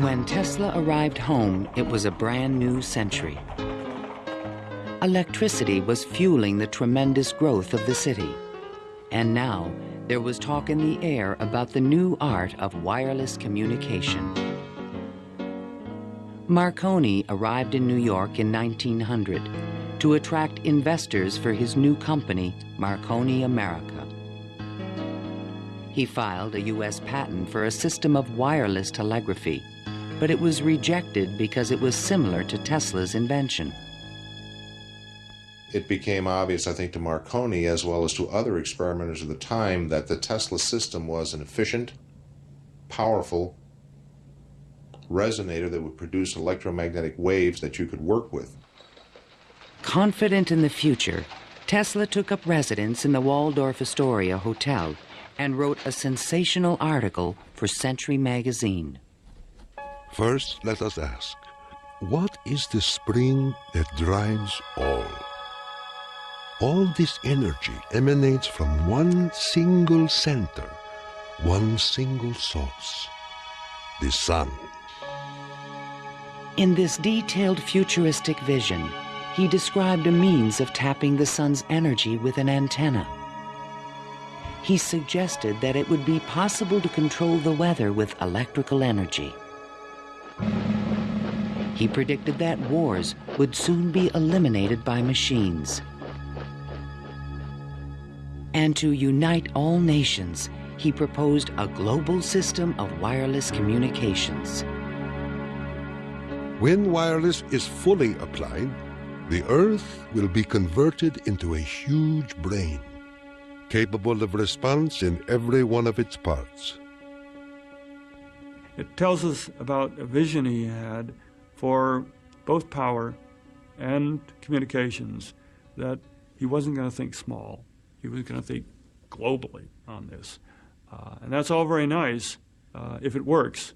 When Tesla arrived home, it was a brand new century. Electricity was fueling the tremendous growth of the city. And now, there was talk in the air about the new art of wireless communication. Marconi arrived in New York in 1900 to attract investors for his new company, Marconi America. He filed a U.S. patent for a system of wireless telegraphy, but it was rejected because it was similar to Tesla's invention.
It became obvious, I think, to Marconi as well as to other experimenters of the time that the Tesla system was an efficient, powerful resonator that would produce electromagnetic waves that you could work with.
Confident in the future, Tesla took up residence in the Waldorf Astoria Hotel and wrote a sensational article for Century magazine.
First, let us ask, what is the spring that drives all? All this energy emanates from one single center, one single source, the sun.
In this detailed futuristic vision, he described a means of tapping the sun's energy with an antenna. He suggested that it would be possible to control the weather with electrical energy. He predicted that wars would soon be eliminated by machines. And to unite all nations, he proposed a global system of wireless communications.
When wireless is fully applied, the Earth will be converted into a huge brain, capable of response in every one of its parts.
It tells us about a vision he had for both power and communications, that he wasn't going to think small. He was going to think globally on this. And that's all very nice if it works.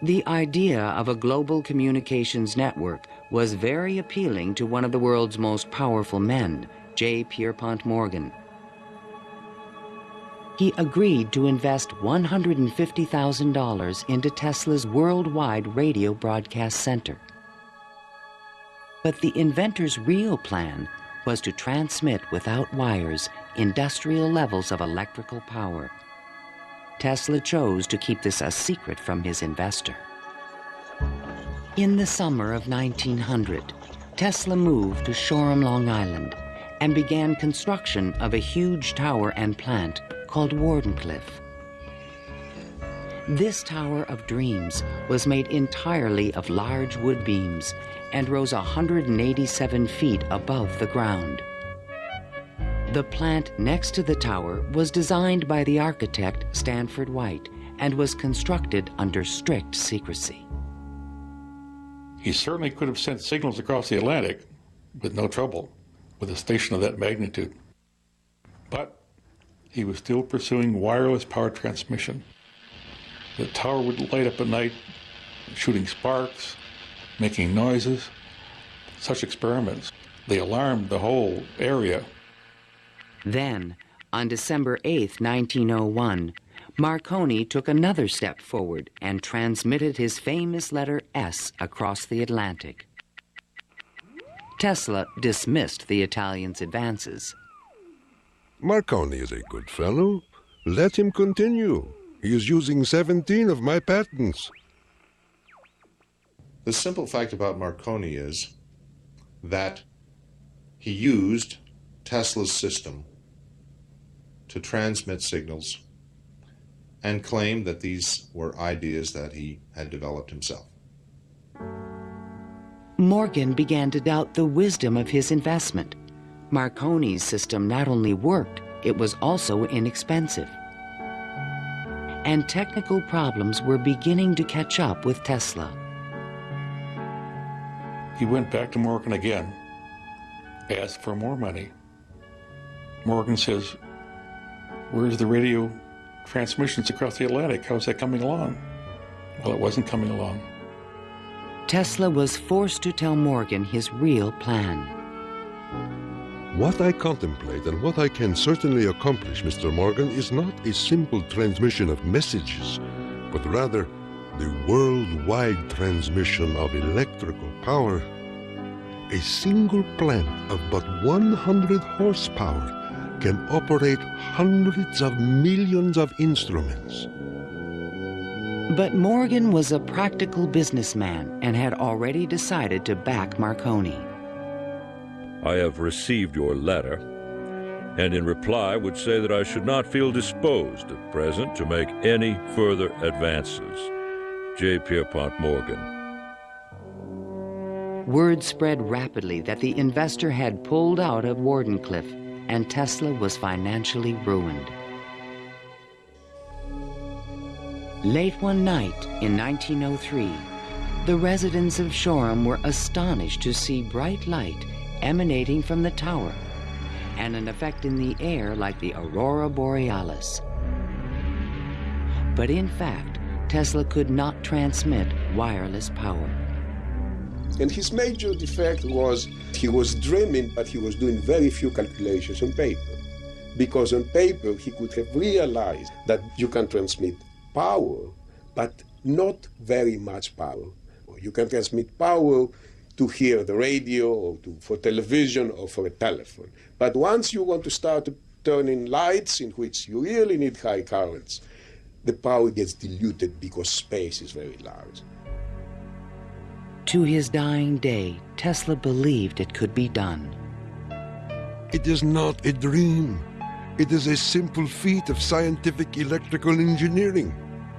The idea of a global communications network was very appealing to one of the world's most powerful men, J. Pierpont Morgan. He agreed to invest $150,000 into Tesla's worldwide radio broadcast center. But the inventor's real plan was to transmit without wires industrial levels of electrical power. Tesla chose to keep this a secret from his investor. In the summer of 1900, Tesla moved to Shoreham, Long Island, and began construction of a huge tower and plant called Wardenclyffe. This Tower of Dreams was made entirely of large wood beams and rose 187 feet above the ground. The plant next to the tower was designed by the architect Stanford White and was constructed under strict secrecy.
He certainly could have sent signals across the Atlantic with no trouble with a station of that magnitude. But he was still pursuing wireless power transmission. The tower would light up at night, shooting sparks, making noises. Such experiments, they alarmed the whole area.
Then, on December 8, 1901, Marconi took another step forward and transmitted his famous letter S across the Atlantic. Tesla dismissed the Italian's advances.
Marconi is a good fellow. Let him continue. He is using 17 of my patents.
The simple fact about Marconi is that he used Tesla's system to transmit signals and claimed that these were ideas that he had developed himself.
Morgan began to doubt the wisdom of his investment. Marconi's system not only worked, it was also inexpensive. And technical problems were beginning to catch up with Tesla.
He went back to Morgan again, asked for more money. Morgan says, "Where's the radio transmissions across the Atlantic? How's that coming along?" Well, it wasn't coming along.
Tesla was forced to tell Morgan his real plan.
What I contemplate and what I can certainly accomplish, Mr. Morgan, is not a simple transmission of messages, but rather the worldwide transmission of electrical power. A single plant of but 100 horsepower can operate hundreds of millions of instruments.
But Morgan was a practical businessman and had already decided to back Marconi.
I have received your letter, and in reply would say that I should not feel disposed at present to make any further advances. J. Pierpont Morgan.
Word spread rapidly that the investor had pulled out of Wardenclyffe, and Tesla was financially ruined. Late one night in 1903, the residents of Shoreham were astonished to see bright light emanating from the tower and an effect in the air like the aurora borealis. But in fact, Tesla could not transmit wireless power.
And his major defect was he was dreaming, but he was doing very few calculations on paper. Because on paper, he could have realized that you can transmit power, but not very much power. You can transmit power to hear the radio, or for television, or for a telephone. But once you want to start turning lights in which you really need high currents, the power gets diluted because space is very large.
To his dying day, Tesla believed it could be done.
It is not a dream. It is a simple feat of scientific electrical engineering,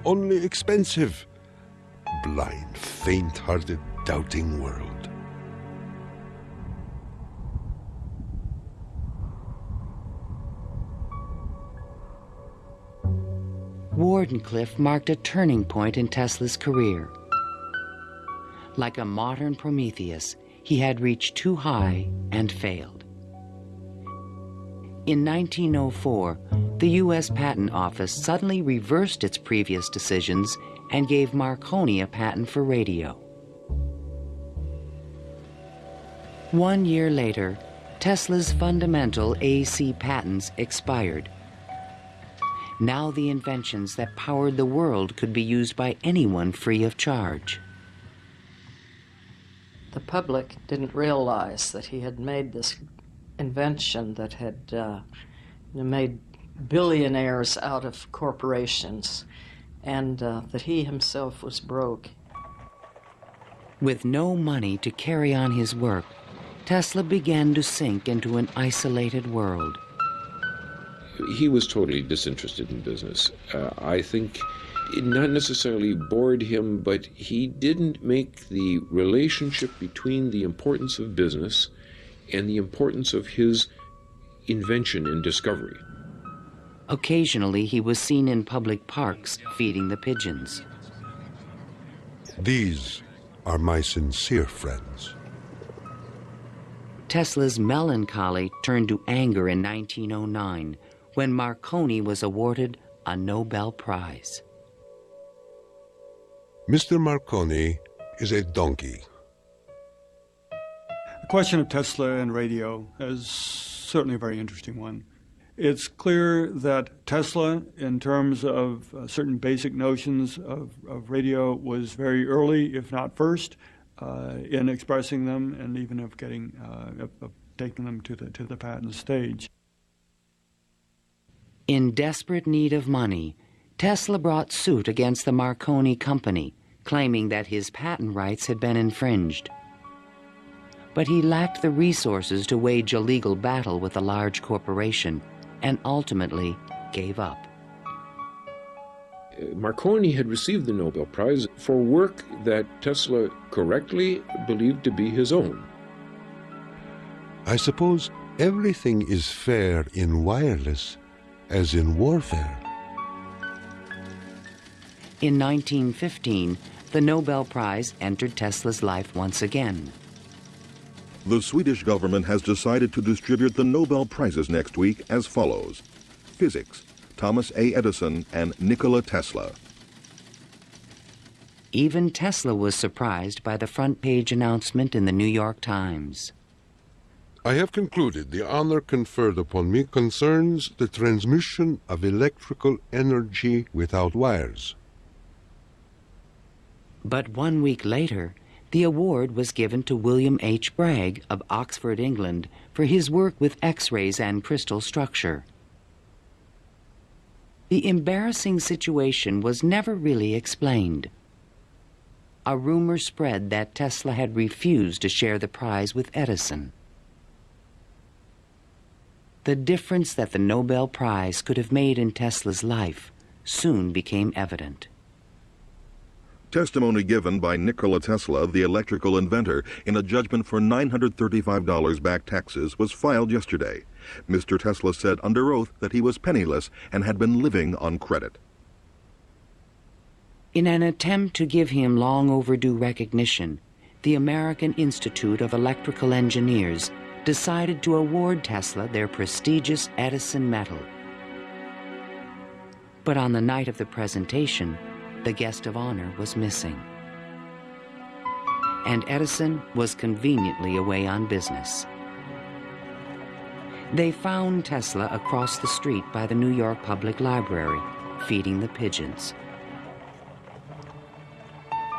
only expensive. Blind, faint-hearted, doubting world.
Wardenclyffe marked a turning point in Tesla's career. Like a modern Prometheus, he had reached too high and failed. In 1904, the U.S. Patent Office suddenly reversed its previous decisions and gave Marconi a patent for radio. 1 year later, Tesla's fundamental AC patents expired. Now the inventions that powered the world could be used by anyone free of charge.
The public didn't realize that he had made this invention that had made billionaires out of corporations, and that he himself was broke.
With no money to carry on his work, Tesla began to sink into an isolated world.
He was totally disinterested in business. I think it not necessarily bored him, but he didn't make the relationship between the importance of business and the importance of his invention and discovery.
Occasionally, he was seen in public parks feeding the pigeons.
These are my sincere friends.
Tesla's melancholy turned to anger in 1909 when Marconi was awarded a Nobel Prize.
Mr. Marconi is a donkey.
The question of Tesla and radio is certainly a very interesting one. It's clear that Tesla, in terms of certain basic notions of radio, was very early, if not first, in expressing them and even of getting of taking them to the patent stage.
In desperate need of money, Tesla brought suit against the Marconi company, claiming that his patent rights had been infringed. But he lacked the resources to wage a legal battle with a large corporation, and ultimately gave up.
Marconi had received the Nobel Prize for work that Tesla correctly believed to be his own.
I suppose everything is fair in wireless as in warfare.
In 1915, the Nobel Prize entered Tesla's life once again.
The Swedish government has decided to distribute the Nobel Prizes next week as follows. Physics, Thomas A. Edison and Nikola Tesla.
Even Tesla was surprised by the front-page announcement in the New York Times.
I have concluded the honor conferred upon me concerns the transmission of electrical energy without wires.
But 1 week later, the award was given to William H. Bragg of Oxford, England, for his work with X-rays and crystal structure. The embarrassing situation was never really explained. A rumor spread that Tesla had refused to share the prize with Edison. The difference that the Nobel Prize could have made in Tesla's life soon became evident.
Testimony given by Nikola Tesla, the electrical inventor, in a judgment for $935 back taxes was filed yesterday. Mr. Tesla said under oath that he was penniless and had been living on credit.
In an attempt to give him long overdue recognition, the American Institute of Electrical Engineers decided to award Tesla their prestigious Edison Medal. But on the night of the presentation, the guest of honor was missing. and Edison was conveniently away on business. They found Tesla across the street by the New York Public Library, feeding the pigeons.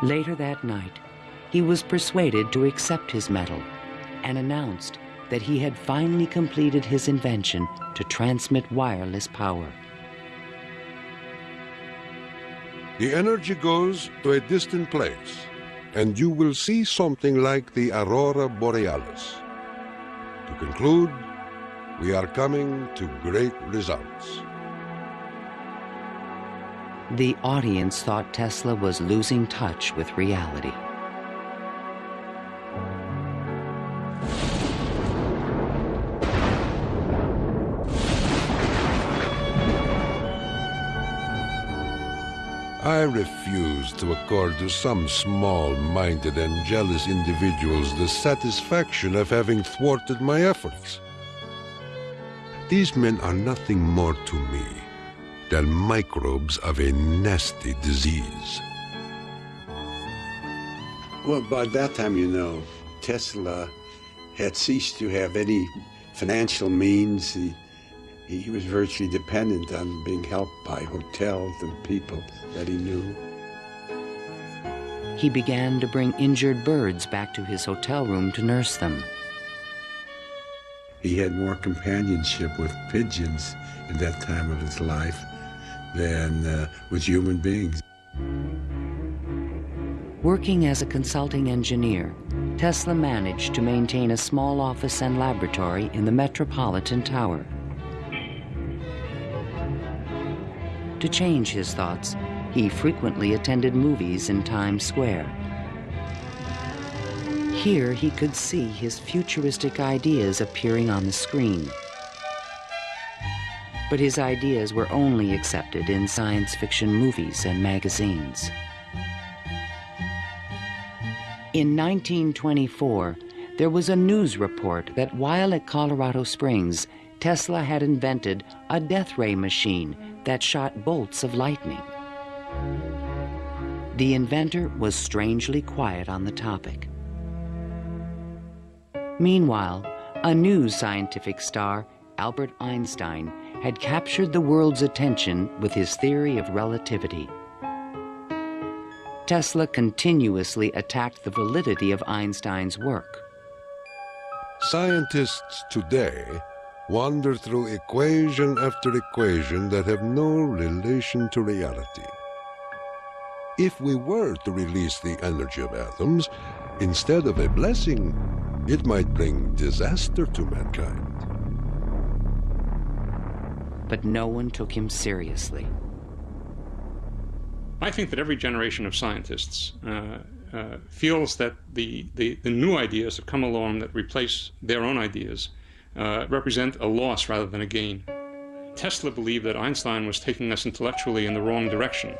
Later that night, he was persuaded to accept his medal and announced that he had finally completed his invention to transmit wireless power.
The energy goes to a distant place, and you will see something like the aurora borealis. To conclude, we are coming to great results.
The audience thought Tesla was losing touch with reality.
I refuse to accord to some small-minded and jealous individuals the satisfaction of having thwarted my efforts. These men are nothing more to me than microbes of a nasty disease.
Well, by that time, you know, Tesla had ceased to have any financial means. He was virtually dependent on being helped by hotels and people that he knew.
He began to bring injured birds back to his hotel room to nurse them.
He had more companionship with pigeons in that time of his life than with human beings.
Working as a consulting engineer, Tesla managed to maintain a small office and laboratory in the Metropolitan Tower. To change his thoughts, he frequently attended movies in Times Square. Here he could see his futuristic ideas appearing on the screen. But his ideas were only accepted in science fiction movies and magazines. In 1924, there was a news report that while at Colorado Springs, Tesla had invented a death ray machine that shot bolts of lightning. The inventor was strangely quiet on the topic. Meanwhile, a new scientific star, Albert Einstein, had captured the world's attention with his theory of relativity. Tesla continuously attacked the validity of Einstein's work.
Scientists today wander through equation after equation that have no relation to reality. If we were to release the energy of atoms, instead of a blessing, it might bring disaster to mankind.
But no one took him seriously.
I think that every generation of scientists feels that the new ideas that come along that replace their own ideas represent a loss rather than a gain. Tesla believed that Einstein was taking us intellectually in the wrong direction.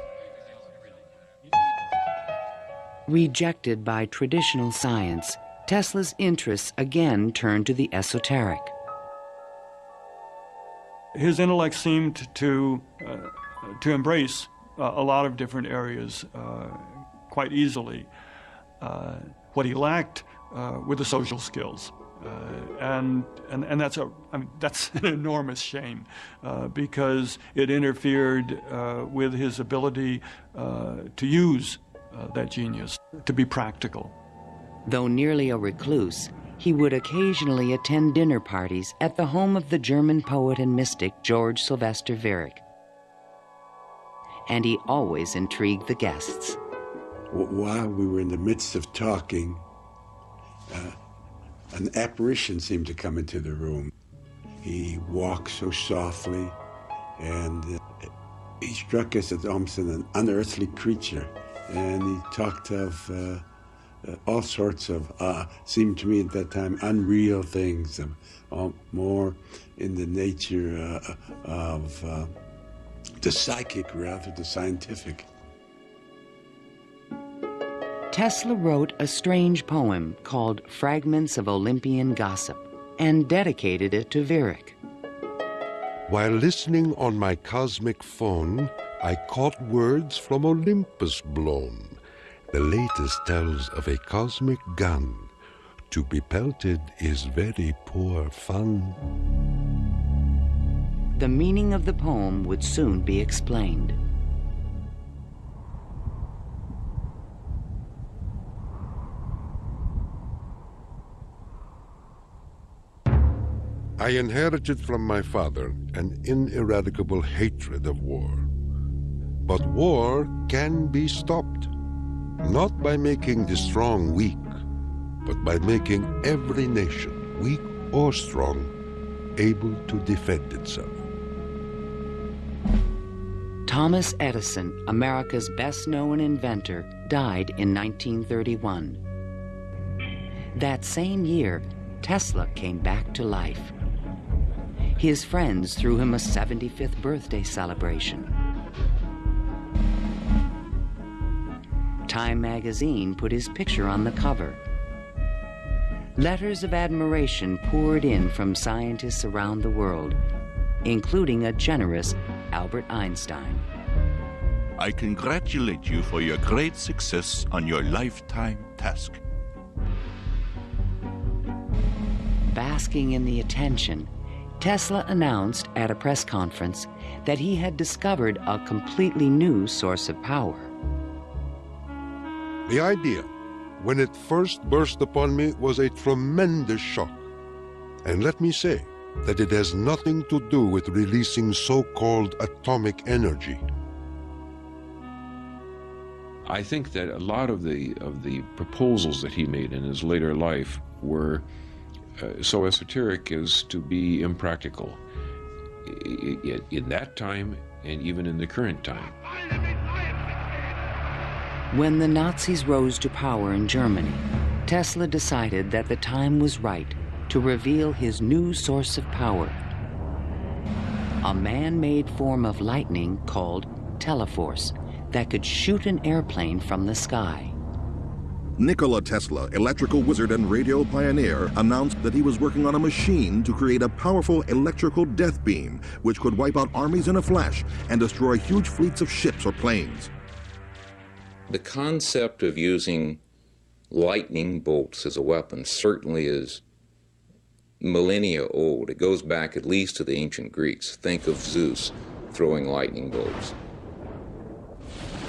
Rejected by traditional science, Tesla's interests again turned to the esoteric.
His intellect seemed to embrace a lot of different areas quite easily. What he lacked were the social skills. And that's an enormous shame because it interfered with his ability to use that genius, to be practical.
Though nearly a recluse, he would occasionally attend dinner parties at the home of the German poet and mystic George Sylvester Viereck. And he always intrigued the guests.
While we were in the midst of talking, an apparition seemed to come into the room. He walked so softly, and he struck us as almost an unearthly creature. And he talked of all sorts of, seemed to me at that time, unreal things, more in the nature of the psychic rather than the scientific.
Tesla wrote a strange poem called Fragments of Olympian Gossip and dedicated it to Viereck.
While listening on my cosmic phone, I caught words from Olympus blown, The latest tells of a cosmic gun. To be pelted is very poor fun.
The meaning of the poem would soon be explained.
I inherited from my father an ineradicable hatred of war. But war can be stopped, not by making the strong weak, but by making every nation, weak or strong, able to defend itself.
Thomas Edison, America's best-known inventor, died in 1931. That same year, Tesla came back to life. His friends threw him a 75th birthday celebration. Time magazine put his picture on the cover. Letters of admiration poured in from scientists around the world, including a generous Albert Einstein.
I congratulate you for your great success on your lifetime task.
Basking in the attention, Tesla announced at a press conference that he had discovered a completely new source of power.
The idea, when it first burst upon me, was a tremendous shock. And let me say that it has nothing to do with releasing so-called atomic energy.
I think that a lot of the proposals that he made in his later life were so esoteric as to be impractical in that time and even in the current time.
When the Nazis rose to power in Germany, Tesla decided that the time was right to reveal his new source of power, a man-made form of lightning called teleforce that could shoot an airplane from the sky.
Nikola Tesla, electrical wizard and radio pioneer, announced that he was working on a machine to create a powerful electrical death beam which could wipe out armies in a flash and destroy huge fleets of ships or planes.
The concept of using lightning bolts as a weapon certainly is millennia old. It goes back at least to the ancient Greeks. Think of Zeus throwing lightning bolts.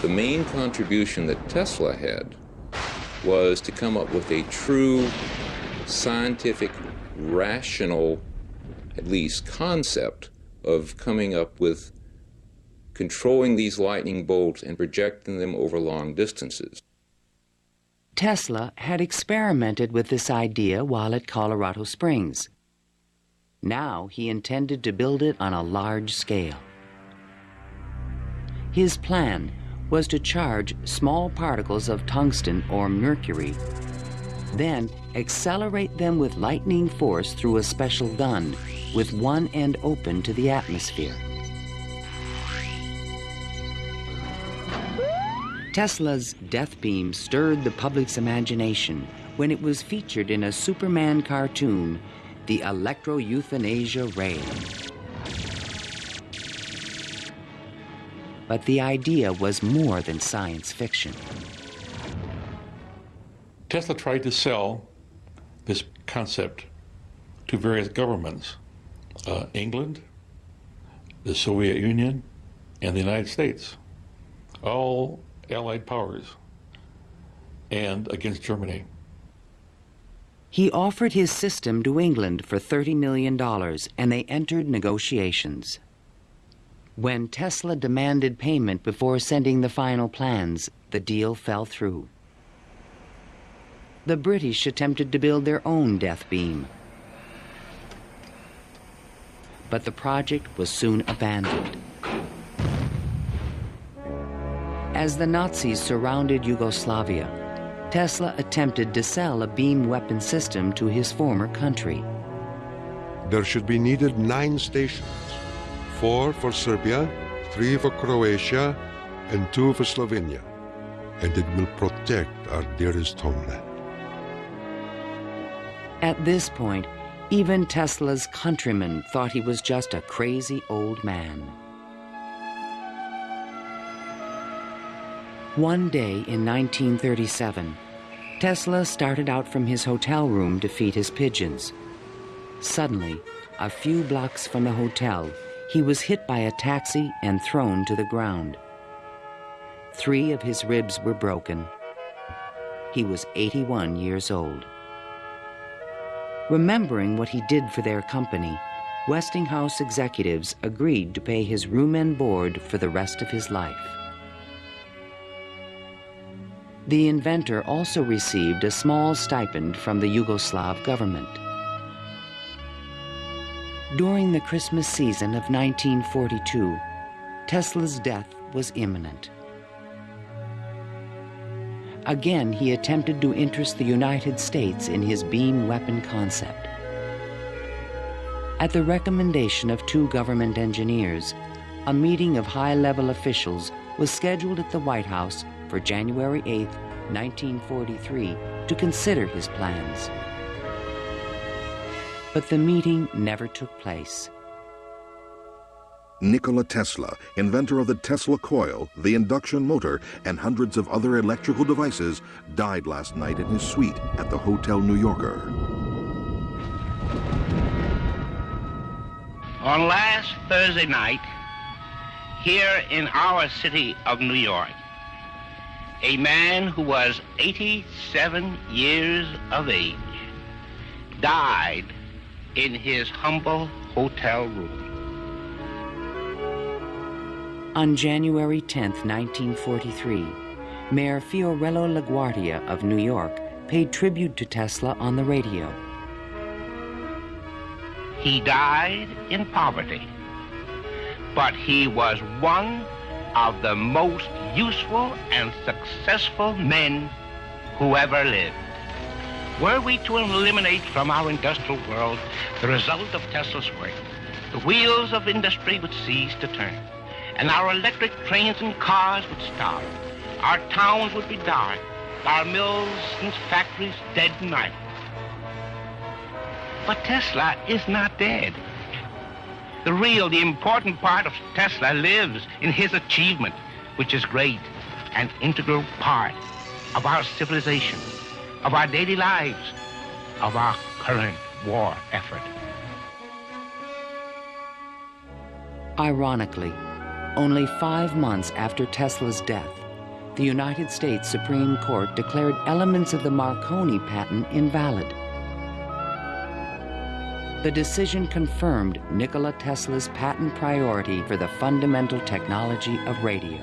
The main contribution that Tesla had was to come up with a true scientific, rational, at least concept of coming up with controlling these lightning bolts and projecting them over long distances.
Tesla had experimented with this idea while at Colorado Springs. Now he intended to build it on a large scale. His plan was to charge small particles of tungsten or mercury, then accelerate them with lightning force through a special gun with one end open to the atmosphere. Tesla's death beam stirred the public's imagination when it was featured in a Superman cartoon, the Electro-Euthanasia Ray. But the idea was more than science fiction.
Tesla tried to sell this concept to various governments, England, the Soviet Union, and the United States, all Allied powers, and against Germany.
He offered his system to England for $30 million, and they entered negotiations. When Tesla demanded payment before sending the final plans, the deal fell through. The British attempted to build their own death beam, but the project was soon abandoned. As the Nazis surrounded Yugoslavia, Tesla attempted to sell a beam weapon system to his former country.
There should be needed 9 stations, 4 for Serbia, 3 for Croatia, and 2 for Slovenia, and it will protect our dearest homeland.
At this point, even Tesla's countrymen thought he was just a crazy old man. One day in 1937, Tesla started out from his hotel room to feed his pigeons. Suddenly, a few blocks from the hotel, he was hit by a taxi and thrown to the ground. 3 of his ribs were broken. He was 81 years old. Remembering what he did for their company, Westinghouse executives agreed to pay his room and board for the rest of his life. The inventor also received a small stipend from the Yugoslav government. During the Christmas season of 1942, Tesla's death was imminent. Again, he attempted to interest the United States in his beam weapon concept. At the recommendation of 2 government engineers, a meeting of high-level officials was scheduled at the White House for January 8, 1943, to consider his plans. But the meeting never took place.
Nikola Tesla, inventor of the Tesla coil, the induction motor, and hundreds of other electrical devices, died last night in his suite at the Hotel New Yorker.
On last Thursday night, here in our city of New York, a man who was 87 years of age died in his humble hotel room.
On January 10, 1943, Mayor Fiorello LaGuardia of New York paid tribute to Tesla on the radio.
He died in poverty, but he was one of the most useful and successful men who ever lived. Were we to eliminate from our industrial world the result of Tesla's work, the wheels of industry would cease to turn, and our electric trains and cars would stop. Our towns would be dark, our mills and factories dead and idle. But Tesla is not dead. The important part of Tesla lives in his achievement, which is great, an integral part of our civilization, of our daily lives, of our current war effort.
Ironically, only 5 months after Tesla's death, the United States Supreme Court declared elements of the Marconi patent invalid. The decision confirmed Nikola Tesla's patent priority for the fundamental technology of radio.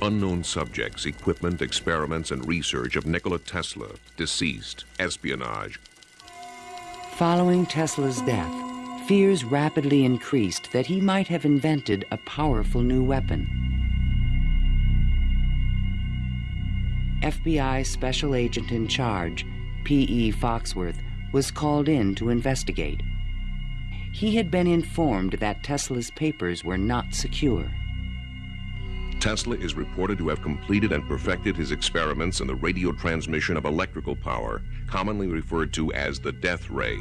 Unknown subjects, equipment, experiments, and research of Nikola Tesla, deceased, espionage.
Following Tesla's death, fears rapidly increased that he might have invented a powerful new weapon. FBI Special Agent in Charge, P.E. Foxworth, was called in to investigate. He had been informed that Tesla's papers were not secure.
Tesla is reported to have completed and perfected his experiments in the radio transmission of electrical power, commonly referred to as the death ray.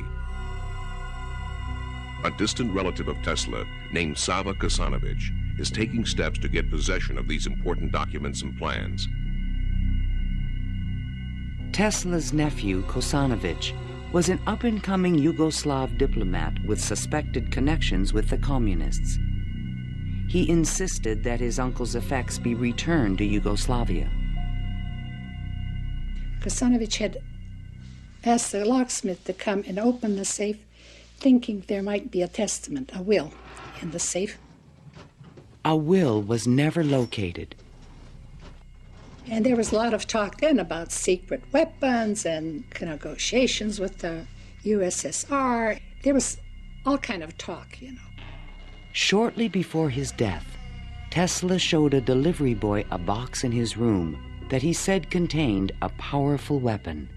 A distant relative of Tesla, named Sava Kosanovich, is taking steps to get possession of these important documents and plans.
Tesla's nephew, Kosanovich, was an up-and-coming Yugoslav diplomat with suspected connections with the communists. He insisted that his uncle's effects be returned to Yugoslavia.
Kosanovich had asked the locksmith to come and open the safe, thinking there might be a testament, a will, in the safe.
A will was never located.
And there was a lot of talk then about secret weapons and negotiations with the USSR. There was all kind of talk, you know.
Shortly before his death, Tesla showed a delivery boy a box in his room that he said contained a powerful weapon.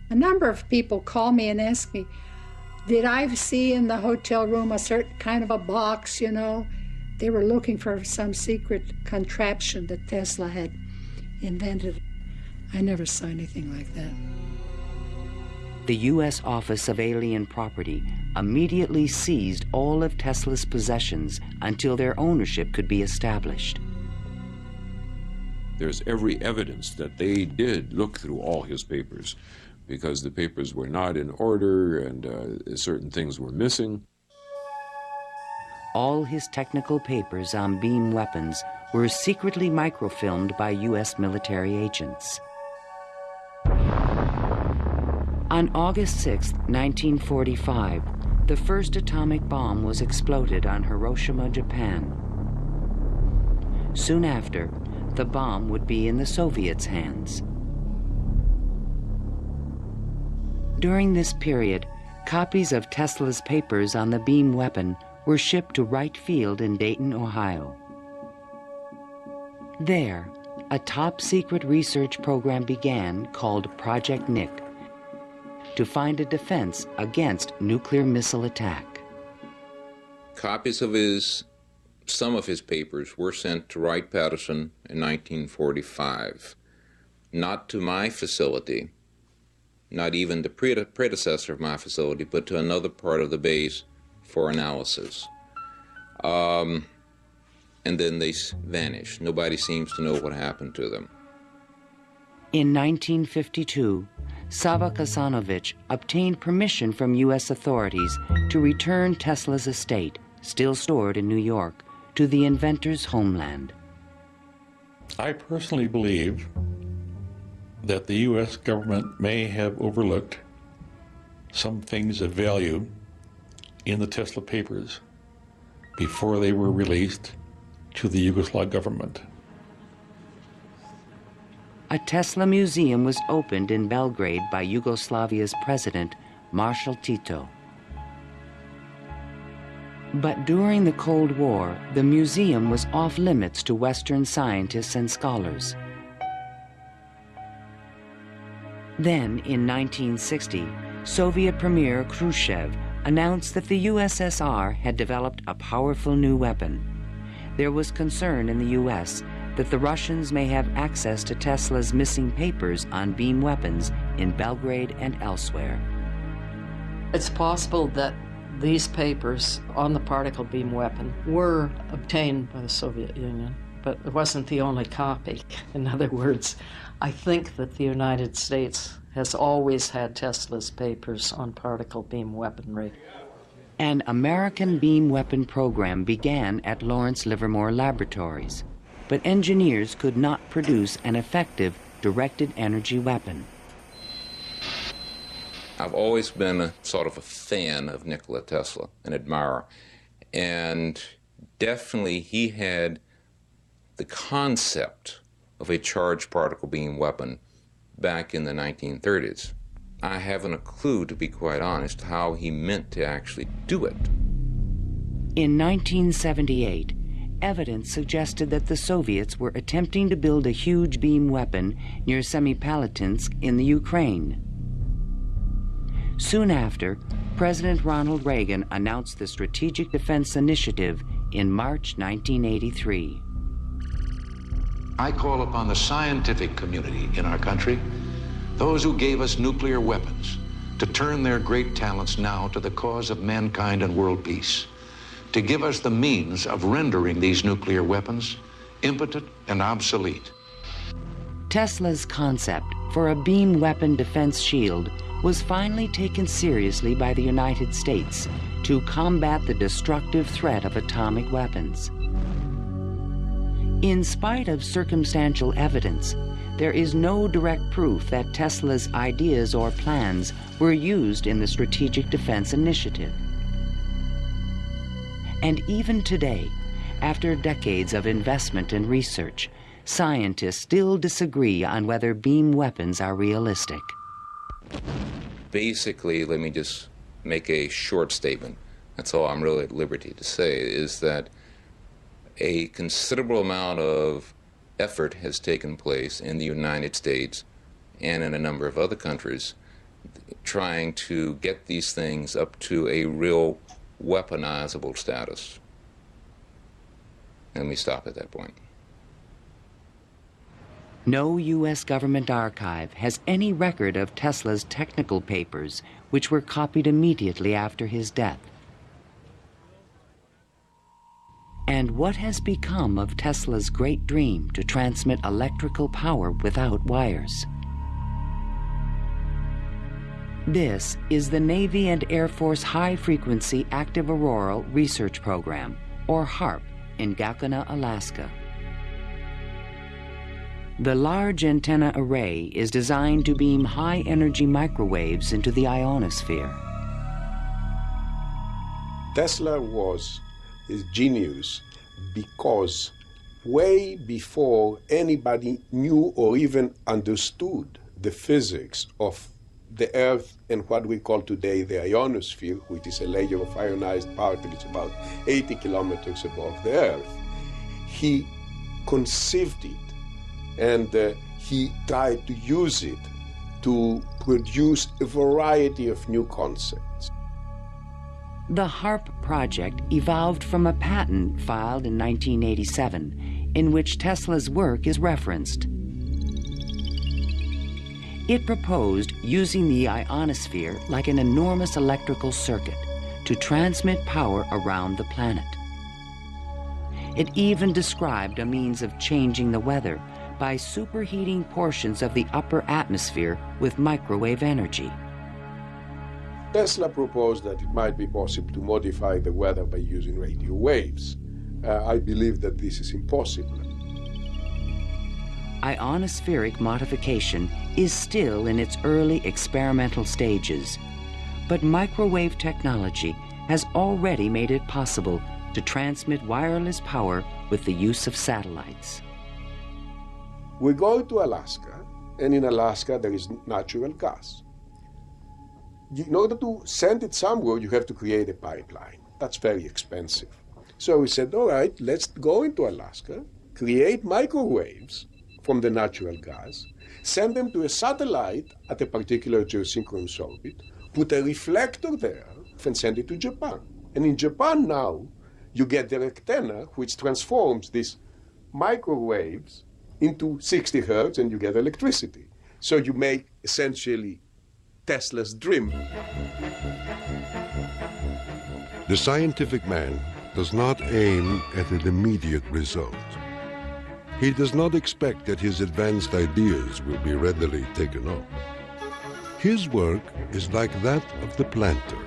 A number of people called me and asked me, did I see in the hotel room a certain kind of a box, you know? They were looking for some secret contraption that Tesla had invented. I never saw anything like that.
The U.S. Office of Alien Property immediately seized all of Tesla's possessions until their ownership could be established.
There's every evidence that they did look through all his papers, because the papers were not in order and certain things were missing.
All his technical papers on beam weapons were secretly microfilmed by U.S. military agents. On August 6, 1945, the first atomic bomb was exploded on Hiroshima, Japan. Soon after, the bomb would be in the Soviets' hands. During this period, copies of Tesla's papers on the beam weapon were shipped to Wright Field in Dayton, Ohio. There, a top-secret research program began called Project Nick to find a defense against nuclear missile attack.
Copies of some of his papers were sent to Wright-Patterson in 1945, not to my facility, not even the predecessor of my facility, but to another part of the base for analysis. And then they vanished. Nobody seems to know what happened to them.
In 1952, Sava Kasanovich obtained permission from U.S. authorities to return Tesla's estate, still stored in New York, to the inventor's homeland.
I personally believe that the U.S. government may have overlooked some things of value in the Tesla papers before they were released to the Yugoslav government.
A Tesla museum was opened in Belgrade by Yugoslavia's president, Marshal Tito. But during the Cold War, the museum was off limits to Western scientists and scholars. Then, in 1960, Soviet Premier Khrushchev announced that the USSR had developed a powerful new weapon. There was concern in the U.S. that the Russians may have access to Tesla's missing papers on beam weapons in Belgrade and elsewhere.
It's possible that these papers on the particle beam weapon were obtained by the Soviet Union, but it wasn't the only copy. In other words, I think that the United States has always had Tesla's papers on particle beam weaponry.
An American beam weapon program began at Lawrence Livermore Laboratories, but engineers could not produce an effective directed energy weapon.
I've always been a sort of a fan of Nikola Tesla, an admirer, and definitely he had the concept of a charged particle beam weapon back in the 1930s. I haven't a clue, to be quite honest, how he meant to actually do it.
In 1978, evidence suggested that the Soviets were attempting to build a huge beam weapon near Semipalatinsk in the Ukraine. Soon after, President Ronald Reagan announced the Strategic Defense Initiative in March 1983.
I call upon the scientific community in our country, those who gave us nuclear weapons, to turn their great talents now to the cause of mankind and world peace, to give us the means of rendering these nuclear weapons impotent and obsolete.
Tesla's concept for a beam weapon defense shield was finally taken seriously by the United States to combat the destructive threat of atomic weapons. In spite of circumstantial evidence, there is no direct proof that Tesla's ideas or plans were used in the Strategic Defense Initiative. And even today, after decades of investment and research, scientists still disagree on whether beam weapons are realistic.
Basically, let me just make a short statement. That's all I'm really at liberty to say, is that a considerable amount of effort has taken place in the United States and in a number of other countries trying to get these things up to a real weaponizable status. Let me stop at that point.
No U.S. government archive has any record of Tesla's technical papers, which were copied immediately after his death. And what has become of Tesla's great dream to transmit electrical power without wires? This is the Navy and Air Force High Frequency Active Auroral Research Program, or HAARP, in Gakona, Alaska. The large antenna array is designed to beam high-energy microwaves into the ionosphere.
Tesla was a genius because way before anybody knew or even understood the physics of the Earth and what we call today the ionosphere, which is a layer of ionized particles about 80 kilometers above the Earth, he conceived it. And he tried to use it to produce a variety of new concepts.
The HAARP project evolved from a patent filed in 1987, in which Tesla's work is referenced. It proposed using the ionosphere like an enormous electrical circuit to transmit power around the planet. It even described a means of changing the weather by superheating portions of the upper atmosphere with microwave energy.
Tesla proposed that it might be possible to modify the weather by using radio waves. I believe that this is impossible.
Ionospheric modification is still in its early experimental stages, but microwave technology has already made it possible to transmit wireless power with the use of satellites.
We go to Alaska, and in Alaska there is natural gas. In order to send it somewhere, you have to create a pipeline. That's very expensive. So we said, all right, let's go into Alaska, create microwaves from the natural gas, send them to a satellite at a particular geosynchronous orbit, put a reflector there, and send it to Japan. And in Japan now, you get the antenna, which transforms these microwaves into 60 hertz, and you get electricity. So you make essentially Tesla's dream.
The scientific man does not aim at an immediate result. He does not expect that his advanced ideas will be readily taken up. His work is like that of the planter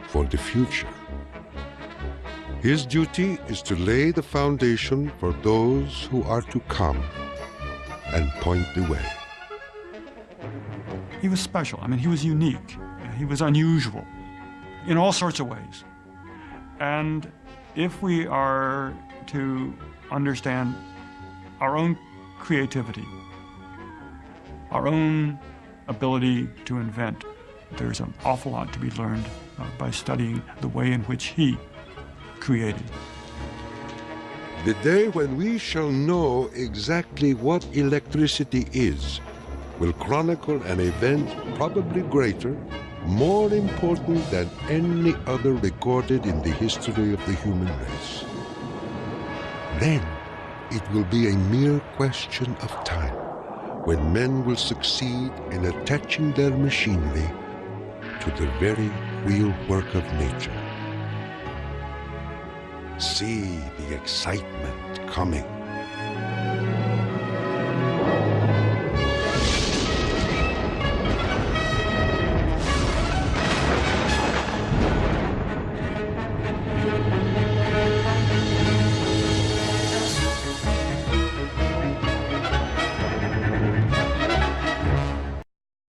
for the future. His duty is to lay the foundation for those who are to come and point the way.
He was special. I mean, he was unique. He was unusual in all sorts of ways. And if we are to understand our own creativity, our own ability to invent, there's an awful lot to be learned by studying the way in which he created.
The day when we shall know exactly what electricity is will chronicle an event probably greater, more important than any other recorded in the history of the human race. Then it will be a mere question of time when men will succeed in attaching their machinery to the very real work of nature. See the excitement coming.